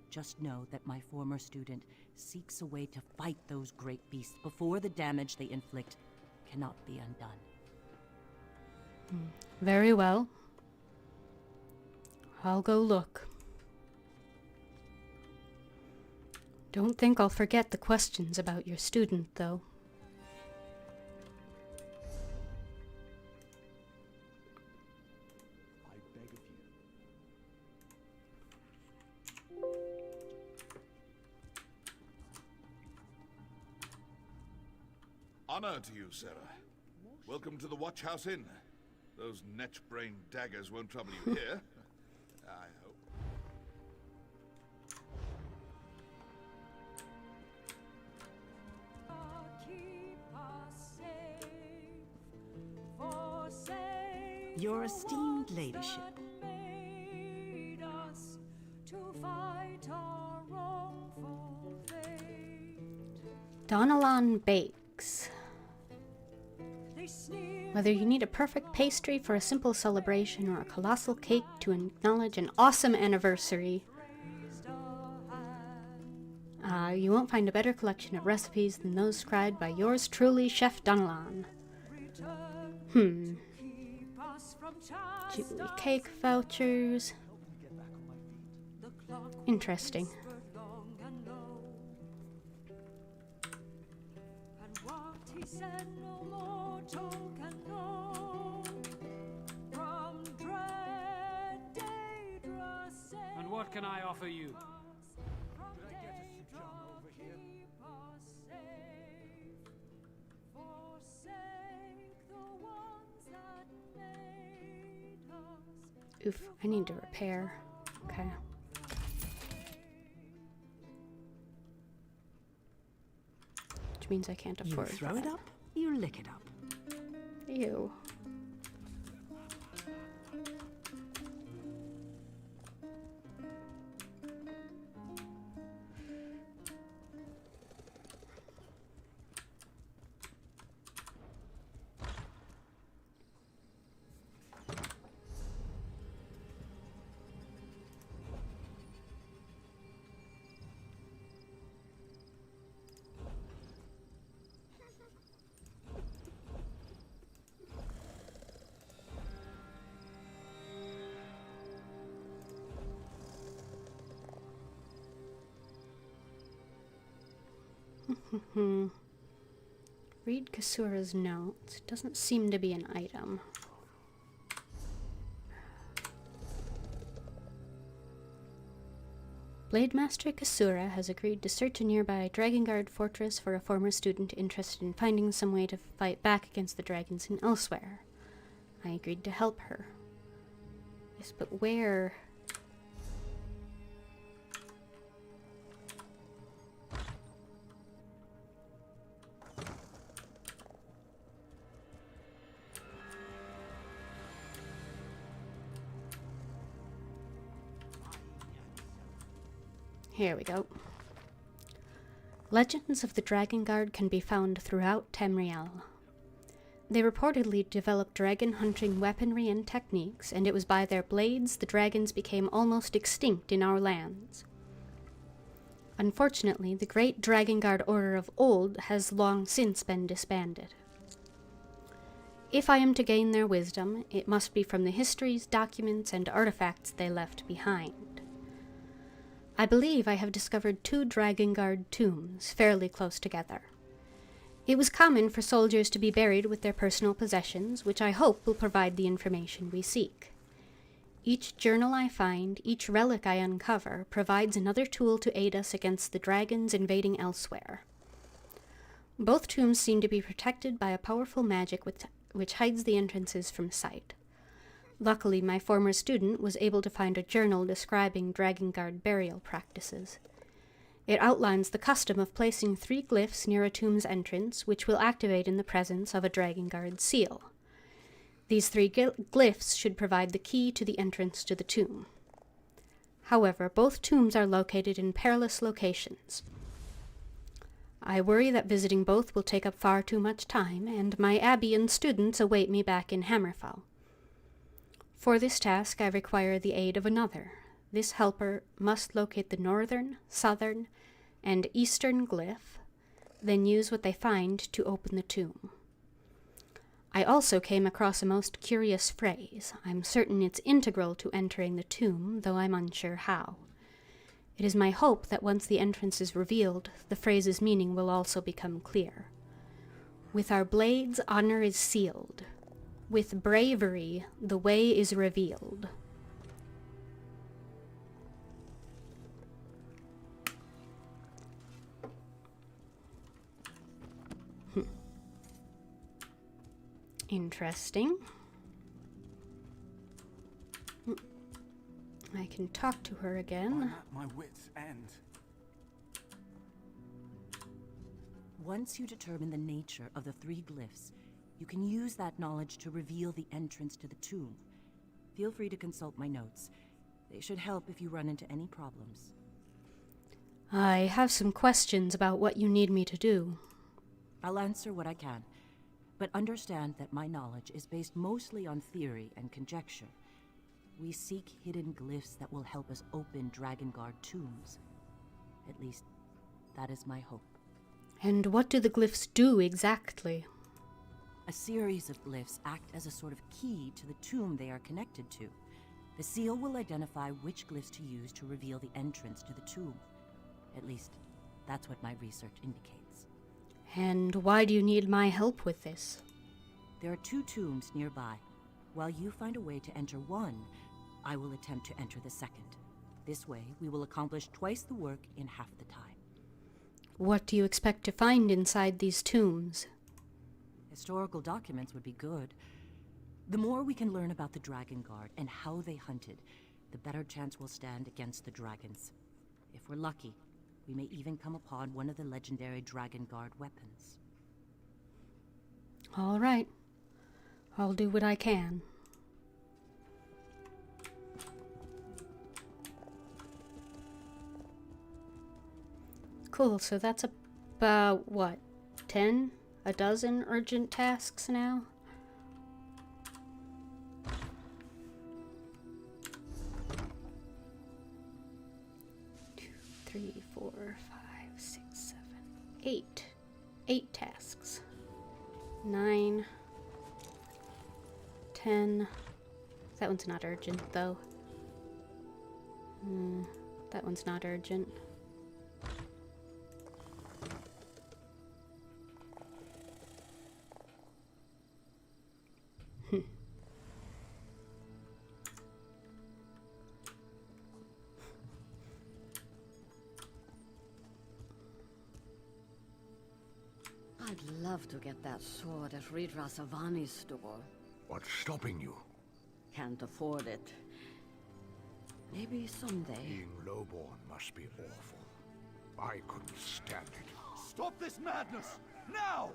Just know that my former student seeks a way to fight those great beasts before the damage they inflict cannot be undone. Very well. I'll go look. Don't think I'll forget the questions about your student, though. I beg of you. Honor to you, Sarah. Welcome to the Watch House Inn. Those net-brained daggers won't trouble you here. I hope. Your esteemed ladyship. Donalan Bakes. Whether you need a perfect pastry for a simple celebration or a colossal cake to acknowledge an awesome anniversary, you won't find a better collection of recipes than those scribed by yours truly, Chef Donalan. Jubilee cake vouchers. Interesting. And what can I offer you? Oof, I need to repair. Okay. Which means I can't afford You throw it up, you lick it up. Ew. Read Kasura's notes. Doesn't seem to be an item. Blademaster Kasura has agreed to search a nearby Drakengard fortress for a former student interested in finding some way to fight back against the dragons in Elsewhere. I agreed to help her. Yes, but where? Here we go. Legends of the Drakengard can be found throughout Tamriel. They reportedly developed dragon hunting weaponry and techniques, and it was by their blades the dragons became almost extinct in our lands. Unfortunately, the great Drakengard Order of old has long since been disbanded. If I am to gain their wisdom, it must be from the histories, documents, and artifacts they left behind. I believe I have discovered 2 Drakengard tombs, fairly close together. It was common for soldiers to be buried with their personal possessions, which I hope will provide the information we seek. Each journal I find, each relic I uncover, provides another tool to aid us against the dragons invading Elsewhere. Both tombs seem to be protected by a powerful magic which hides the entrances from sight. Luckily, my former student was able to find a journal describing Drakengard burial practices. It outlines the custom of placing 3 glyphs near a tomb's entrance, which will activate in the presence of a Drakengard seal. These 3 glyphs should provide the key to the entrance to the tomb. However, both tombs are located in perilous locations. I worry that visiting both will take up far too much time, and my Abbey students await me back in Hammerfell. For this task, I require the aid of another. This helper must locate the northern, southern, and eastern glyph, then use what they find to open the tomb. I also came across a most curious phrase. I'm certain it's integral to entering the tomb, though I'm unsure how. It is my hope that once the entrance is revealed, the phrase's meaning will also become clear. With our blades, honor is sealed. With bravery, the way is revealed. Interesting. I can talk to her again. I'm at my wit's end. Once you determine the nature of the 3 glyphs, you can use that knowledge to reveal the entrance to the tomb. Feel free to consult my notes. They should help if you run into any problems. I have some questions about what you need me to do. I'll answer what I can, but understand that my knowledge is based mostly on theory and conjecture. We seek hidden glyphs that will help us open Drakengard tombs. At least, that is my hope. And what do the glyphs do exactly? A series of glyphs act as a sort of key to the tomb they are connected to. The seal will identify which glyphs to use to reveal the entrance to the tomb. At least, that's what my research indicates. And why do you need my help with this? There are 2 tombs nearby. While you find a way to enter one, I will attempt to enter the second. This way, we will accomplish twice the work in half the time. What do you expect to find inside these tombs? Historical documents would be good. The more we can learn about the Drakengard and how they hunted, the better chance we'll stand against the dragons. If we're lucky, we may even come upon one of the legendary Drakengard weapons. All right. I'll do what I can. Cool, so that's about, what, 10? A dozen urgent tasks now? Two, 3, 4, 5, 6, 7, 8. 8 tasks. 9. 10. That one's not urgent, though. That one's not urgent. love to get that sword at Ridra Savani's store. What's stopping you? Can't afford it. Maybe someday. Being lowborn must be awful. I couldn't stand it. Stop this madness! Now!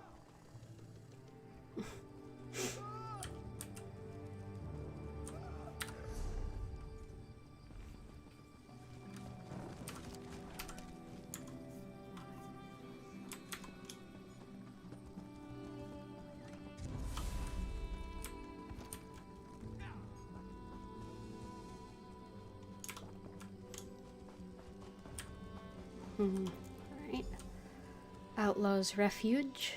Alright. Outlaw's Refuge.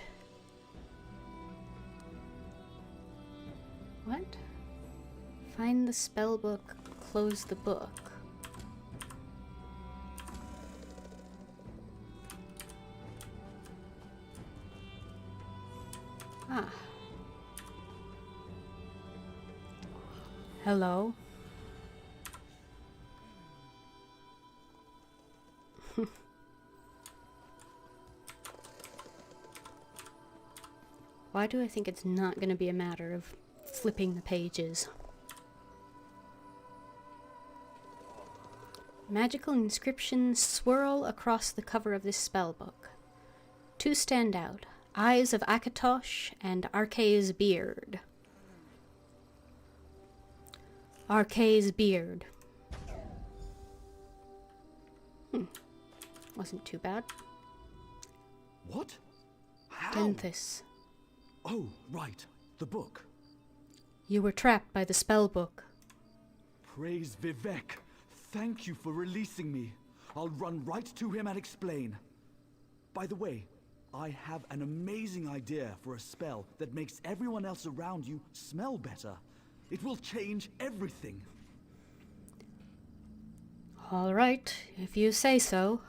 What? Find the spell book, close the book. Ah. Hello? Why do I think it's not going to be a matter of flipping the pages? Magical inscriptions swirl across the cover of this spellbook. Two stand out, Eyes of Akatosh and Arkay's Beard. Arkay's Beard. Wasn't too bad. What? How? Denthis. Oh, right. The book. You were trapped by the spellbook. Praise Vivek. Thank you for releasing me. I'll run right to him and explain. By the way, I have an amazing idea for a spell that makes everyone else around you smell better. It will change everything. All right, if you say so.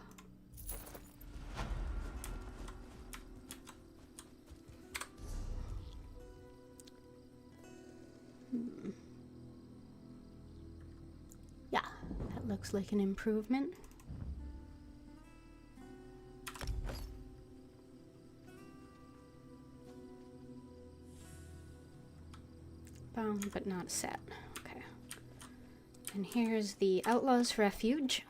Yeah, that looks like an improvement. Bound but not set. Okay. And here's the Outlaw's Refuge.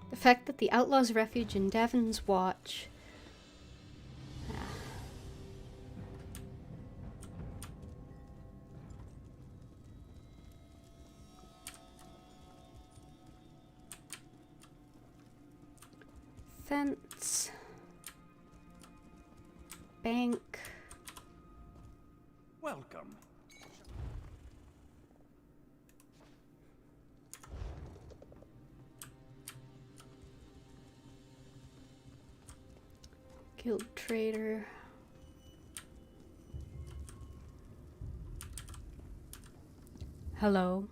The fact that the Outlaw's Refuge and Devon's Watch fence, bank. Welcome. Guild Trader. Hello.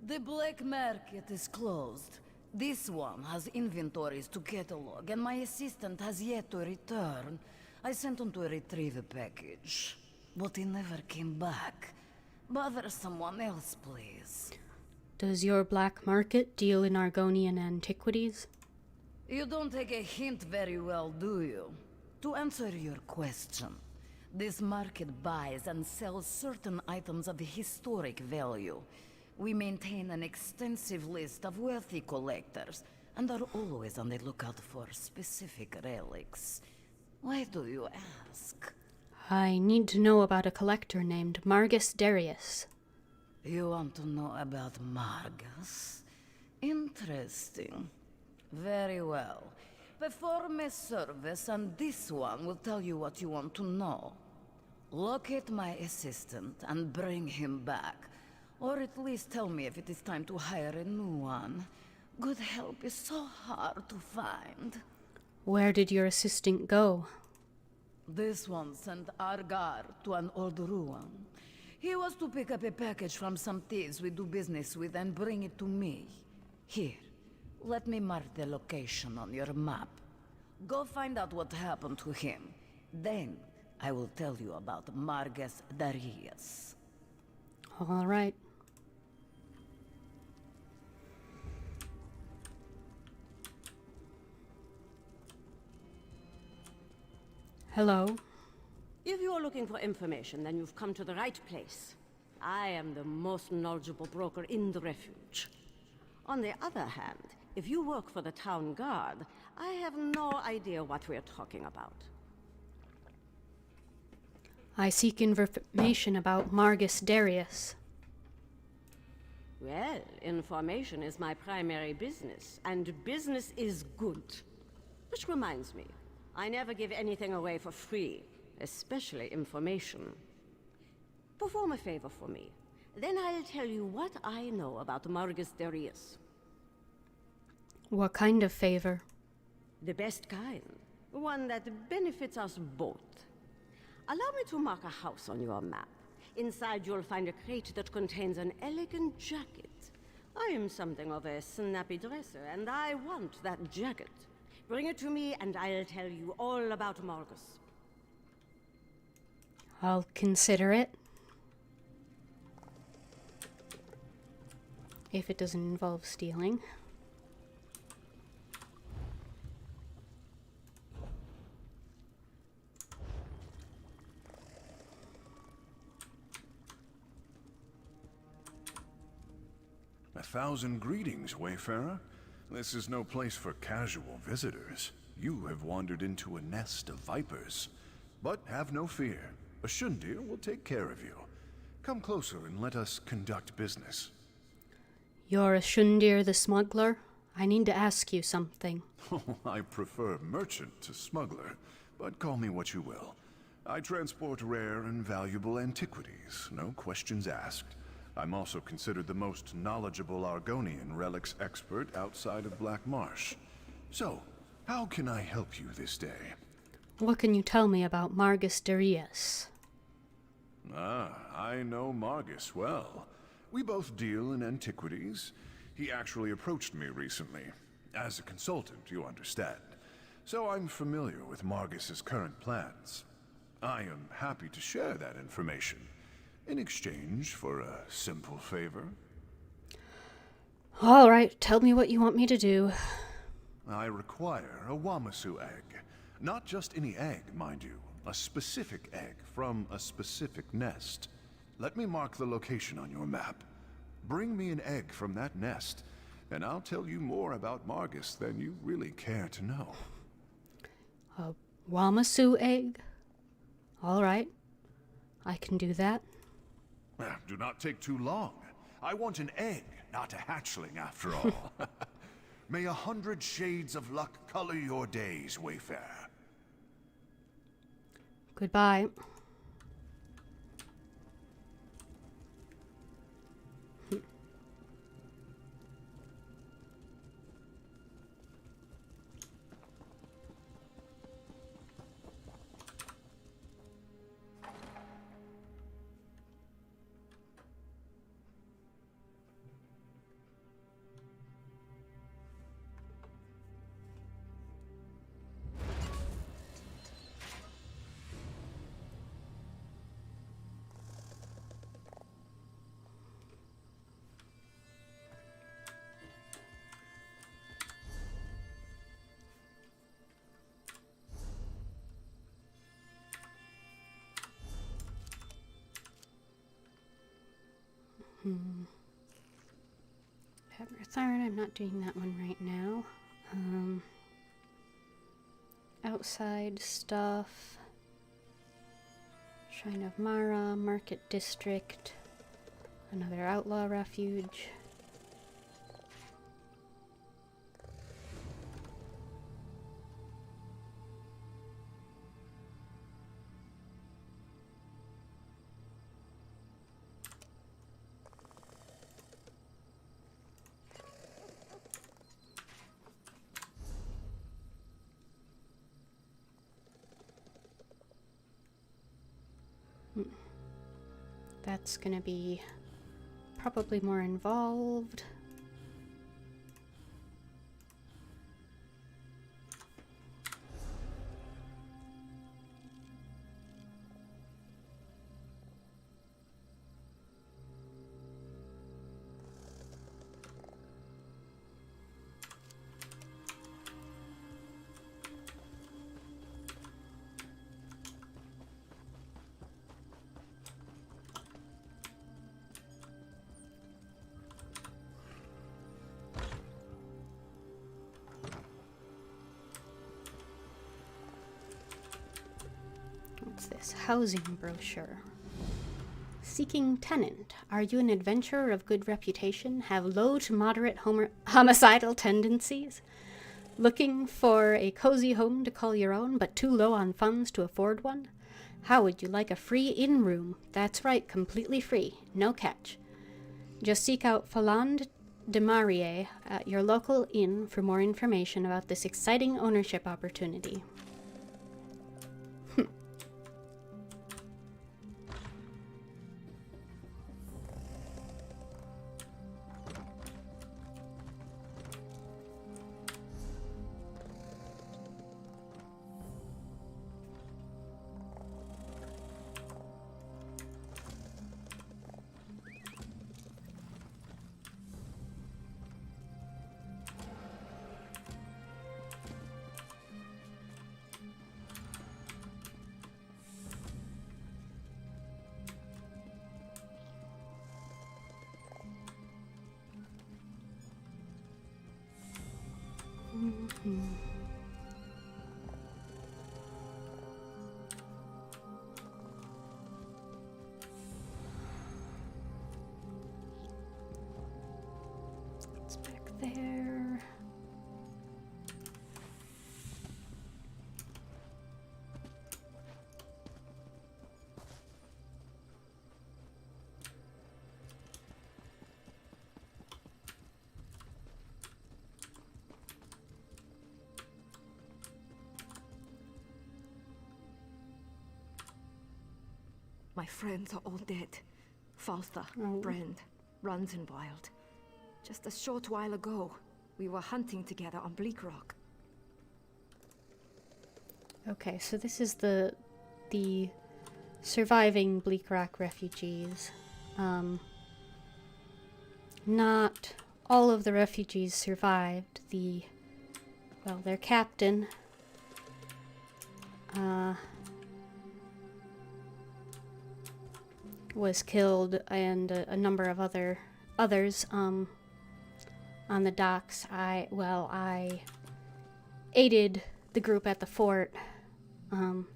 The black market is closed. This one has inventories to catalog, and my assistant has yet to return. I sent him to retrieve a package, but he never came back. Bother someone else, please. Does your black market deal in Argonian antiquities? You don't take a hint very well, do you? To answer your question, this market buys and sells certain items of historic value. We maintain an extensive list of wealthy collectors, and are always on the lookout for specific relics. Why do you ask? I need to know about a collector named Margus Darius. You want to know about Margus? Interesting. Very well. Perform a service, and this one will tell you what you want to know. Locate my assistant and bring him back. Or at least tell me if it is time to hire a new one. Good help is so hard to find. Where did your assistant go? This one sent Argar to an old ruin. He was to pick up a package from some thieves we do business with and bring it to me. Here, let me mark the location on your map. Go find out what happened to him. Then, I will tell you about Margus Darius. All right. Hello. If you're looking for information, then you've come to the right place. I am the most knowledgeable broker in the refuge. On the other hand, if you work for the town guard, I have no idea what we're talking about. I seek information about Margus Darius. Well, information is my primary business, and business is good. Which reminds me, I never give anything away for free, especially information. Perform a favor for me, then I'll tell you what I know about Margus Darius. What kind of favor? The best kind. One that benefits us both. Allow me to mark a house on your map. Inside you'll find a crate that contains an elegant jacket. I am something of a snappy dresser, and I want that jacket. Bring it to me, and I'll tell you all about Margus. I'll consider it. If it doesn't involve stealing. A thousand greetings, Wayfarer. This is no place for casual visitors. You have wandered into a nest of vipers. But have no fear. A Shundir will take care of you. Come closer and let us conduct business. You're a Shundir the smuggler? I need to ask you something. Oh, I prefer merchant to smuggler, but call me what you will. I transport rare and valuable antiquities, no questions asked. I'm also considered the most knowledgeable Argonian relics expert outside of Black Marsh. So, how can I help you this day? What can you tell me about Margus Darius? Ah, I know Margus well. We both deal in antiquities. He actually approached me recently. As a consultant, you understand. So I'm familiar with Margus's current plans. I am happy to share that information. In exchange for a simple favor. All right, tell me what you want me to do. I require a Wamasu egg. Not just any egg, mind you. A specific egg from a specific nest. Let me mark the location on your map. Bring me an egg from that nest, and I'll tell you more about Margus than you really care to know. A Wamasu egg? All right, I can do that. Do not take too long. I want an egg, not a hatchling after all. May 100 shades of luck color your days, Wayfarer. Goodbye. Third, I'm not doing that one right now. Outside stuff. Shrine of Mara, Market District, another outlaw refuge. That's gonna be probably more involved. housing brochure. Seeking tenant. Are you an adventurer of good reputation? Have low to moderate homicidal tendencies? Looking for a cozy home to call your own, but too low on funds to afford one? How would you like a free in-room? That's right, completely free. No catch. Just seek out Faland de Marie at your local inn for more information about this exciting ownership opportunity. It's back there. My friends are all dead. Faltha, Brand, Ranzenwild. Just a short while ago, we were hunting together on Bleak Rock. Okay, so this is the surviving Bleak Rock refugees. Not all of the refugees survived. Their captain was killed, and a number of others on the docks. I aided the group at the fort,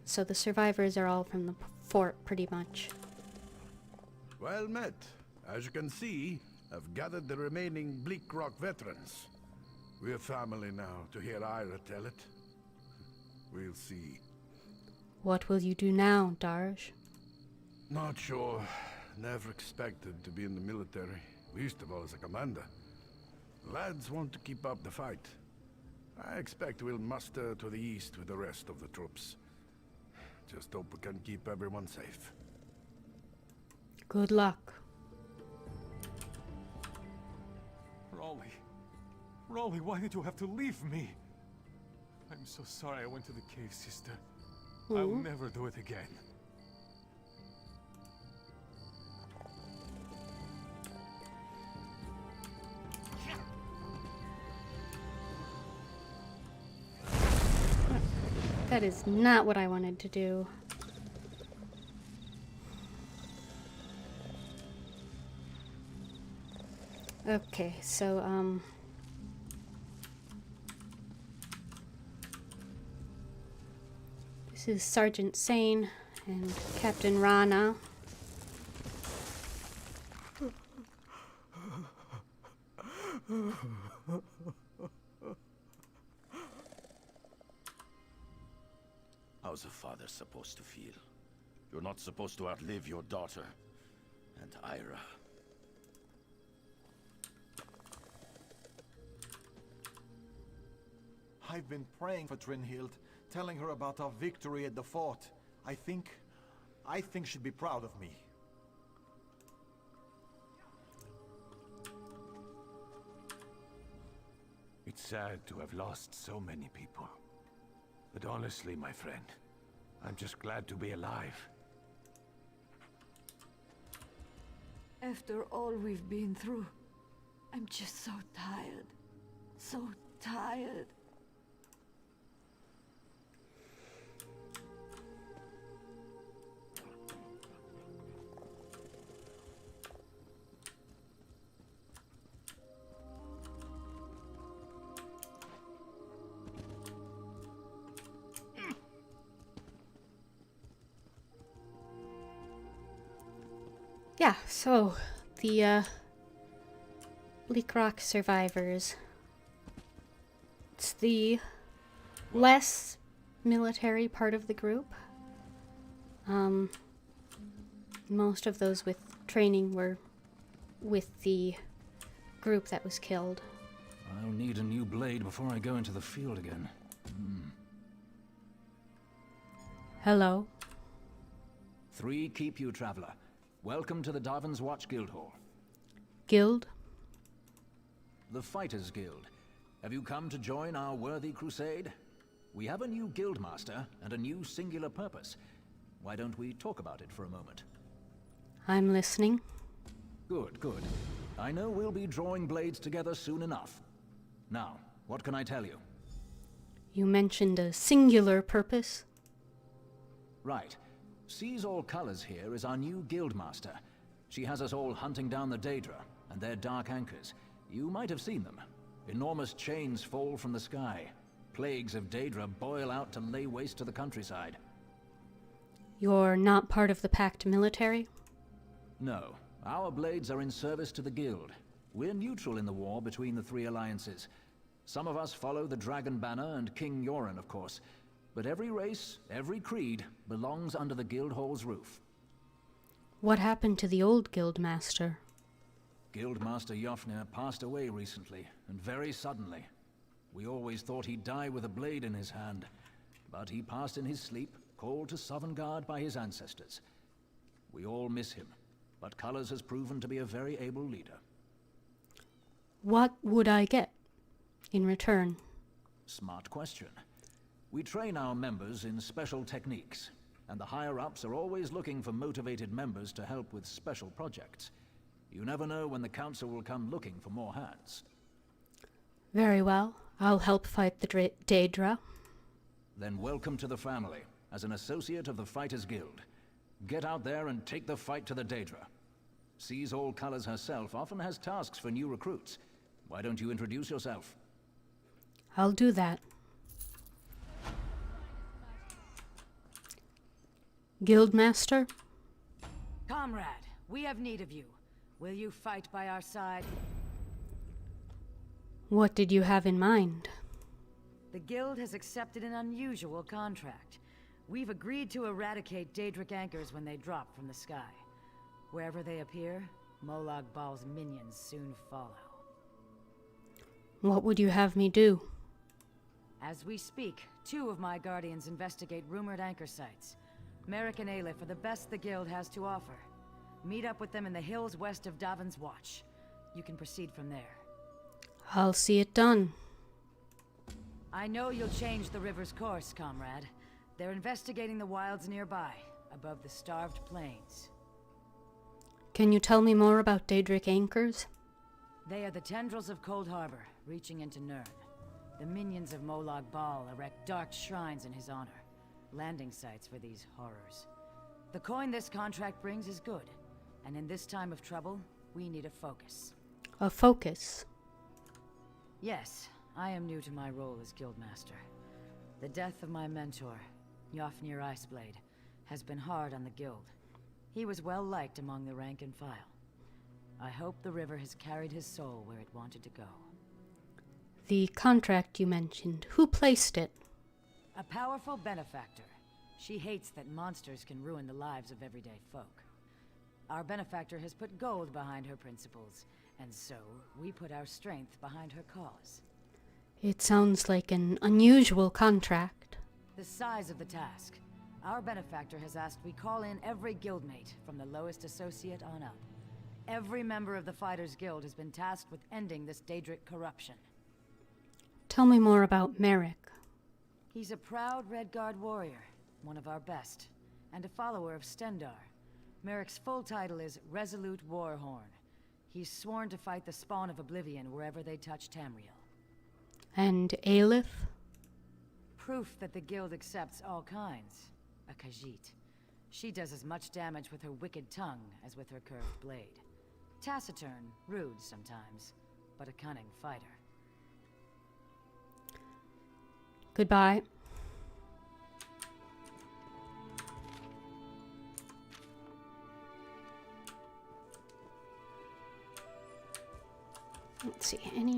so the survivors are all from the fort, pretty much. Well met. As you can see, I've gathered the remaining Bleak Rock veterans. We're family now, to hear Ira tell it. We'll see. What will you do now, Darj? Not sure. Never expected to be in the military, least of all as a commander. Lads want to keep up the fight. I expect we'll muster to the east with the rest of the troops. Just hope we can keep everyone safe. Good luck. Raleigh, why did you have to leave me? I'm so sorry I went to the cave, sister. I'll never do it again. That is not what I wanted to do. Okay, so, this is Sergeant Sane and Captain Rana. How's a father supposed to feel? You're not supposed to outlive your daughter. And Ira. I've been praying for Trinhild, telling her about our victory at the fort. I think she'd be proud of me. It's sad to have lost so many people. But honestly, my friend, I'm just glad to be alive. After all we've been through, I'm just so tired. So tired. Yeah, so the Bleak Rock survivors. It's the less military part of the group. Most of those with training were with the group that was killed. I'll need a new blade before I go into the field again. Hello. 3 keep you, traveler. Welcome to the Darvin's Watch Guildhall. Guild? The Fighters Guild. Have you come to join our worthy crusade? We have a new guildmaster and a new singular purpose. Why don't we talk about it for a moment? I'm listening. Good, good. I know we'll be drawing blades together soon enough. Now, what can I tell you? You mentioned a singular purpose. Right. Sees All Colors here is our new guildmaster. She has us all hunting down the Daedra and their dark anchors. You might have seen them. Enormous chains fall from the sky. Plagues of Daedra boil out to lay waste to the countryside. You're not part of the Pact military? No. Our blades are in service to the Guild. We're neutral in the war between the 3 alliances. Some of us follow the Dragon Banner and King Yoren, of course. But every race, every creed, belongs under the Guildhall's roof. What happened to the old Guildmaster? Guildmaster Jofnir passed away recently, and very suddenly. We always thought he'd die with a blade in his hand. But he passed in his sleep, called to Sovngarde by his ancestors. We all miss him, but Colors has proven to be a very able leader. What would I get in return? Smart question. We train our members in special techniques, and the higher-ups are always looking for motivated members to help with special projects. You never know when the Council will come looking for more hands. Very well. I'll help fight the Daedra. Then welcome to the family, as an associate of the Fighters Guild. Get out there and take the fight to the Daedra. Sees All Colors herself often has tasks for new recruits. Why don't you introduce yourself? I'll do that. Guildmaster? Comrade, we have need of you. Will you fight by our side? What did you have in mind? The Guild has accepted an unusual contract. We've agreed to eradicate Daedric anchors when they drop from the sky. Wherever they appear, Molag Bal's minions soon follow. What would you have me do? As we speak, 2 of my guardians investigate rumored anchor sites. Merrick and Aleph are the best the Guild has to offer. Meet up with them in the hills west of Darvin's Watch. You can proceed from there. I'll see it done. I know you'll change the river's course, comrade. They're investigating the wilds nearby, above the starved plains. Can you tell me more about Daedric anchors? They are the tendrils of Cold Harbor, reaching into Nirn. The minions of Molag Bal erect dark shrines in his honor, landing sites for these horrors. The coin this contract brings is good, and in this time of trouble, we need a focus. A focus? Yes, I am new to my role as Guildmaster. The death of my mentor, Jofnir Iceblade, has been hard on the Guild. He was well liked among the rank and file. I hope the river has carried his soul where it wanted to go. The contract you mentioned, who placed it? A powerful benefactor. She hates that monsters can ruin the lives of everyday folk. Our benefactor has put gold behind her principles, and so we put our strength behind her cause. It sounds like an unusual contract. The size of the task. Our benefactor has asked we call in every guildmate, from the lowest associate on up. Every member of the Fighters Guild has been tasked with ending this Daedric corruption. Tell me more about Merrick. He's a proud Redguard warrior, one of our best, and a follower of Stendar. Merrick's full title is Resolute Warhorn. He's sworn to fight the spawn of Oblivion wherever they touch Tamriel. And Aleph? Proof that the Guild accepts all kinds. A Khajiit. She does as much damage with her wicked tongue as with her curved blade. Taciturn, rude sometimes, but a cunning fighter. Goodbye.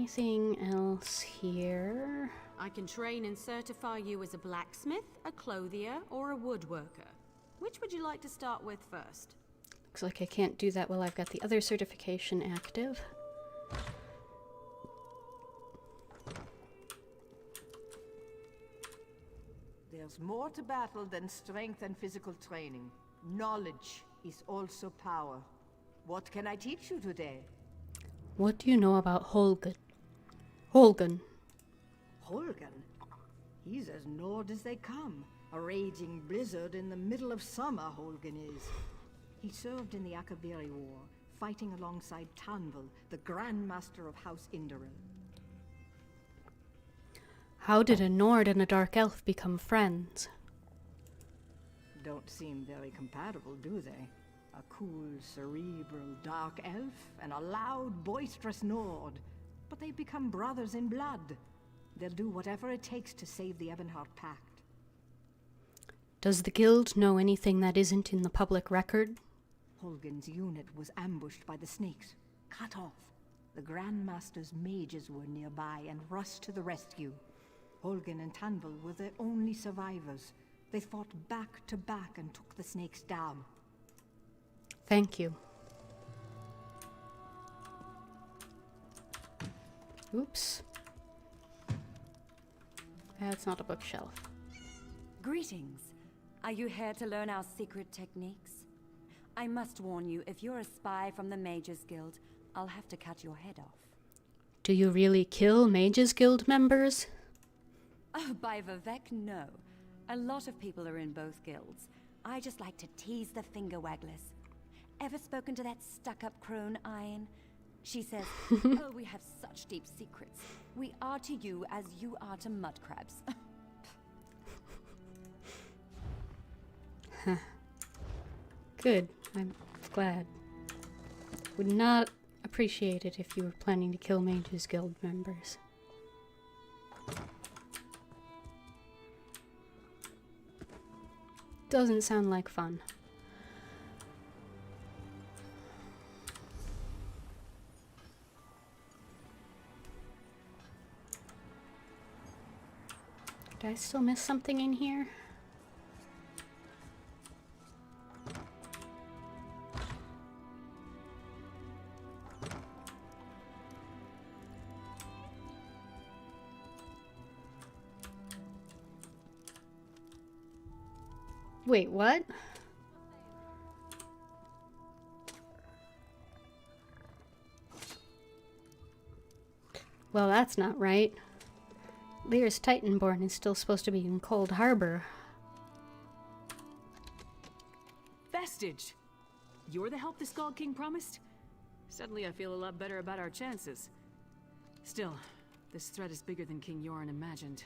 anything else here? I can train and certify you as a blacksmith, a clothier, or a woodworker. Which would you like to start with first? Looks like I can't do that while I've got the other certification active. There's more to battle than strength and physical training. Knowledge is also power. What can I teach you today? What do you know about Holgun? Holgun. Holgun? He's as Nord as they come. A raging blizzard in the middle of summer, Holgun is. He served in the Akabiri War, fighting alongside Tanvel, the Grand Master of House Indaril. How did a Nord and a Dark Elf become friends? Don't seem very compatible, do they? A cool, cerebral Dark Elf and a loud, boisterous Nord. But they've become brothers in blood. They'll do whatever it takes to save the Ebonheart Pact. Does the guild know anything that isn't in the public record? Holgun's unit was ambushed by the snakes, cut off. The Grand Master's mages were nearby and rushed to the rescue. Holgun and Tanvel were the only survivors. They fought back to back and took the snakes down. Thank you. Oops. That's not a bookshelf. Greetings. Are you here to learn our secret techniques? I must warn you, if you're a spy from the Mages Guild, I'll have to cut your head off. Do you really kill Mages Guild members? Oh, by Vivek, no. A lot of people are in both guilds. I just like to tease the finger wagglers. Ever spoken to that stuck-up crone, Iron? She says, oh, we have such deep secrets. We are to you as you are to mud crabs. Huh. Good. I'm glad. Would not appreciate it if you were planning to kill Mages Guild members. Doesn't sound like fun. Did I still miss something in here? Wait, what? Well, that's not right. Lear's Titanborn is still supposed to be in Cold Harbor. Vestige! You're the help the Skull King promised? Suddenly I feel a lot better about our chances. Still, this threat is bigger than King Yoren imagined.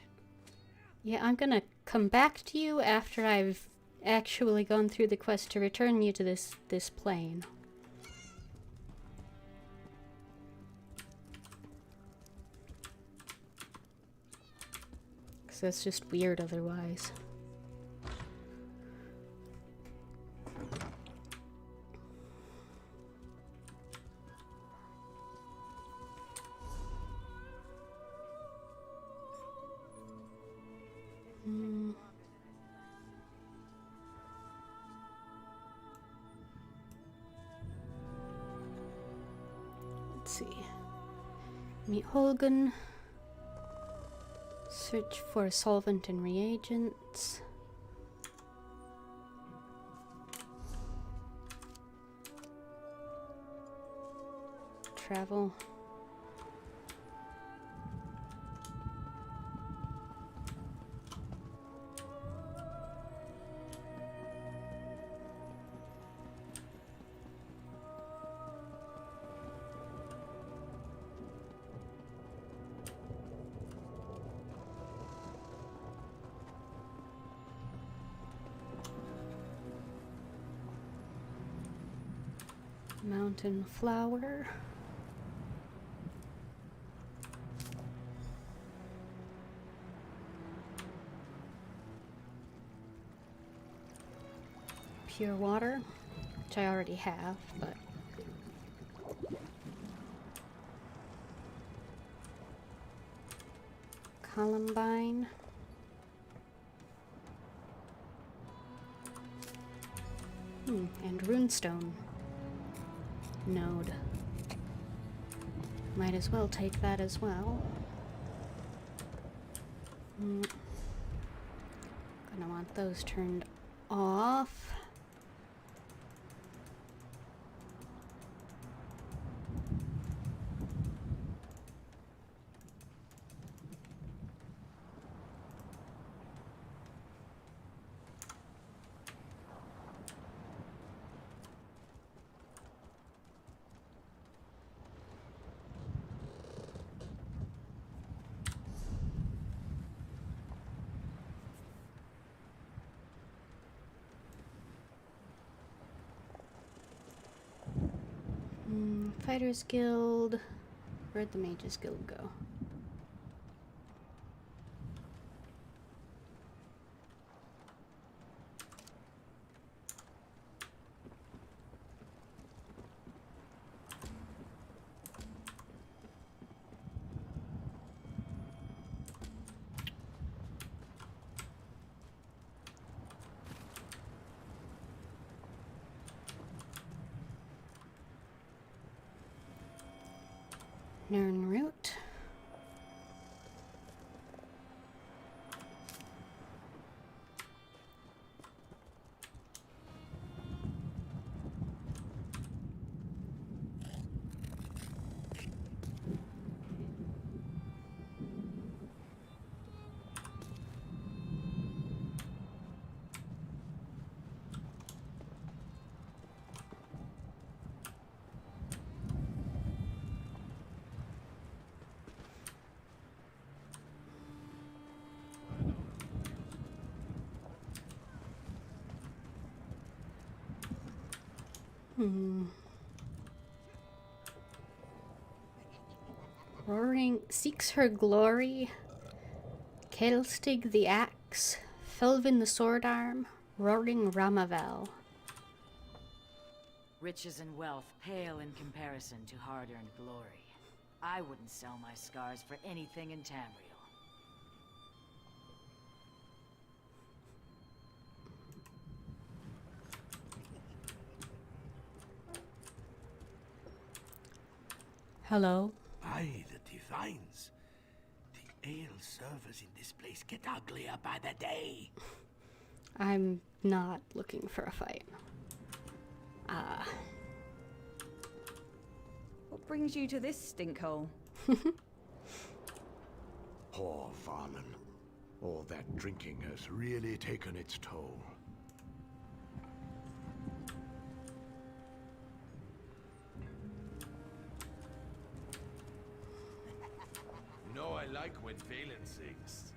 Yeah, I'm gonna come back to you after I've actually gone through the quest to return you to this plane. Because that's just weird otherwise. Let's see. Meet Holgun. Search for solvent and reagents. Travel. Mountain flower. Pure water, which I already have, but Columbine. And Runestone node. Might as well take that as well. Gonna want those turned off. Fighters Guild. Where'd the Mages Guild go? Nernroot. Roaring seeks her glory. Kelstig the axe, Felvin the sword arm, roaring Ramavel. Riches and wealth pale in comparison to hard-earned glory. I wouldn't sell my scars for anything in Tamriel. Hello. By the divines, the ale servers in this place get uglier by the day. I'm not looking for a fight. What brings you to this stinkhole? Poor Varlin. All that drinking has really taken its toll. You know I like when Valen sings.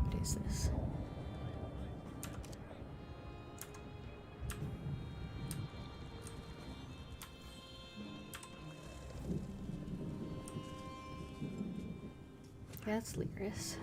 What is this? That's Lyris.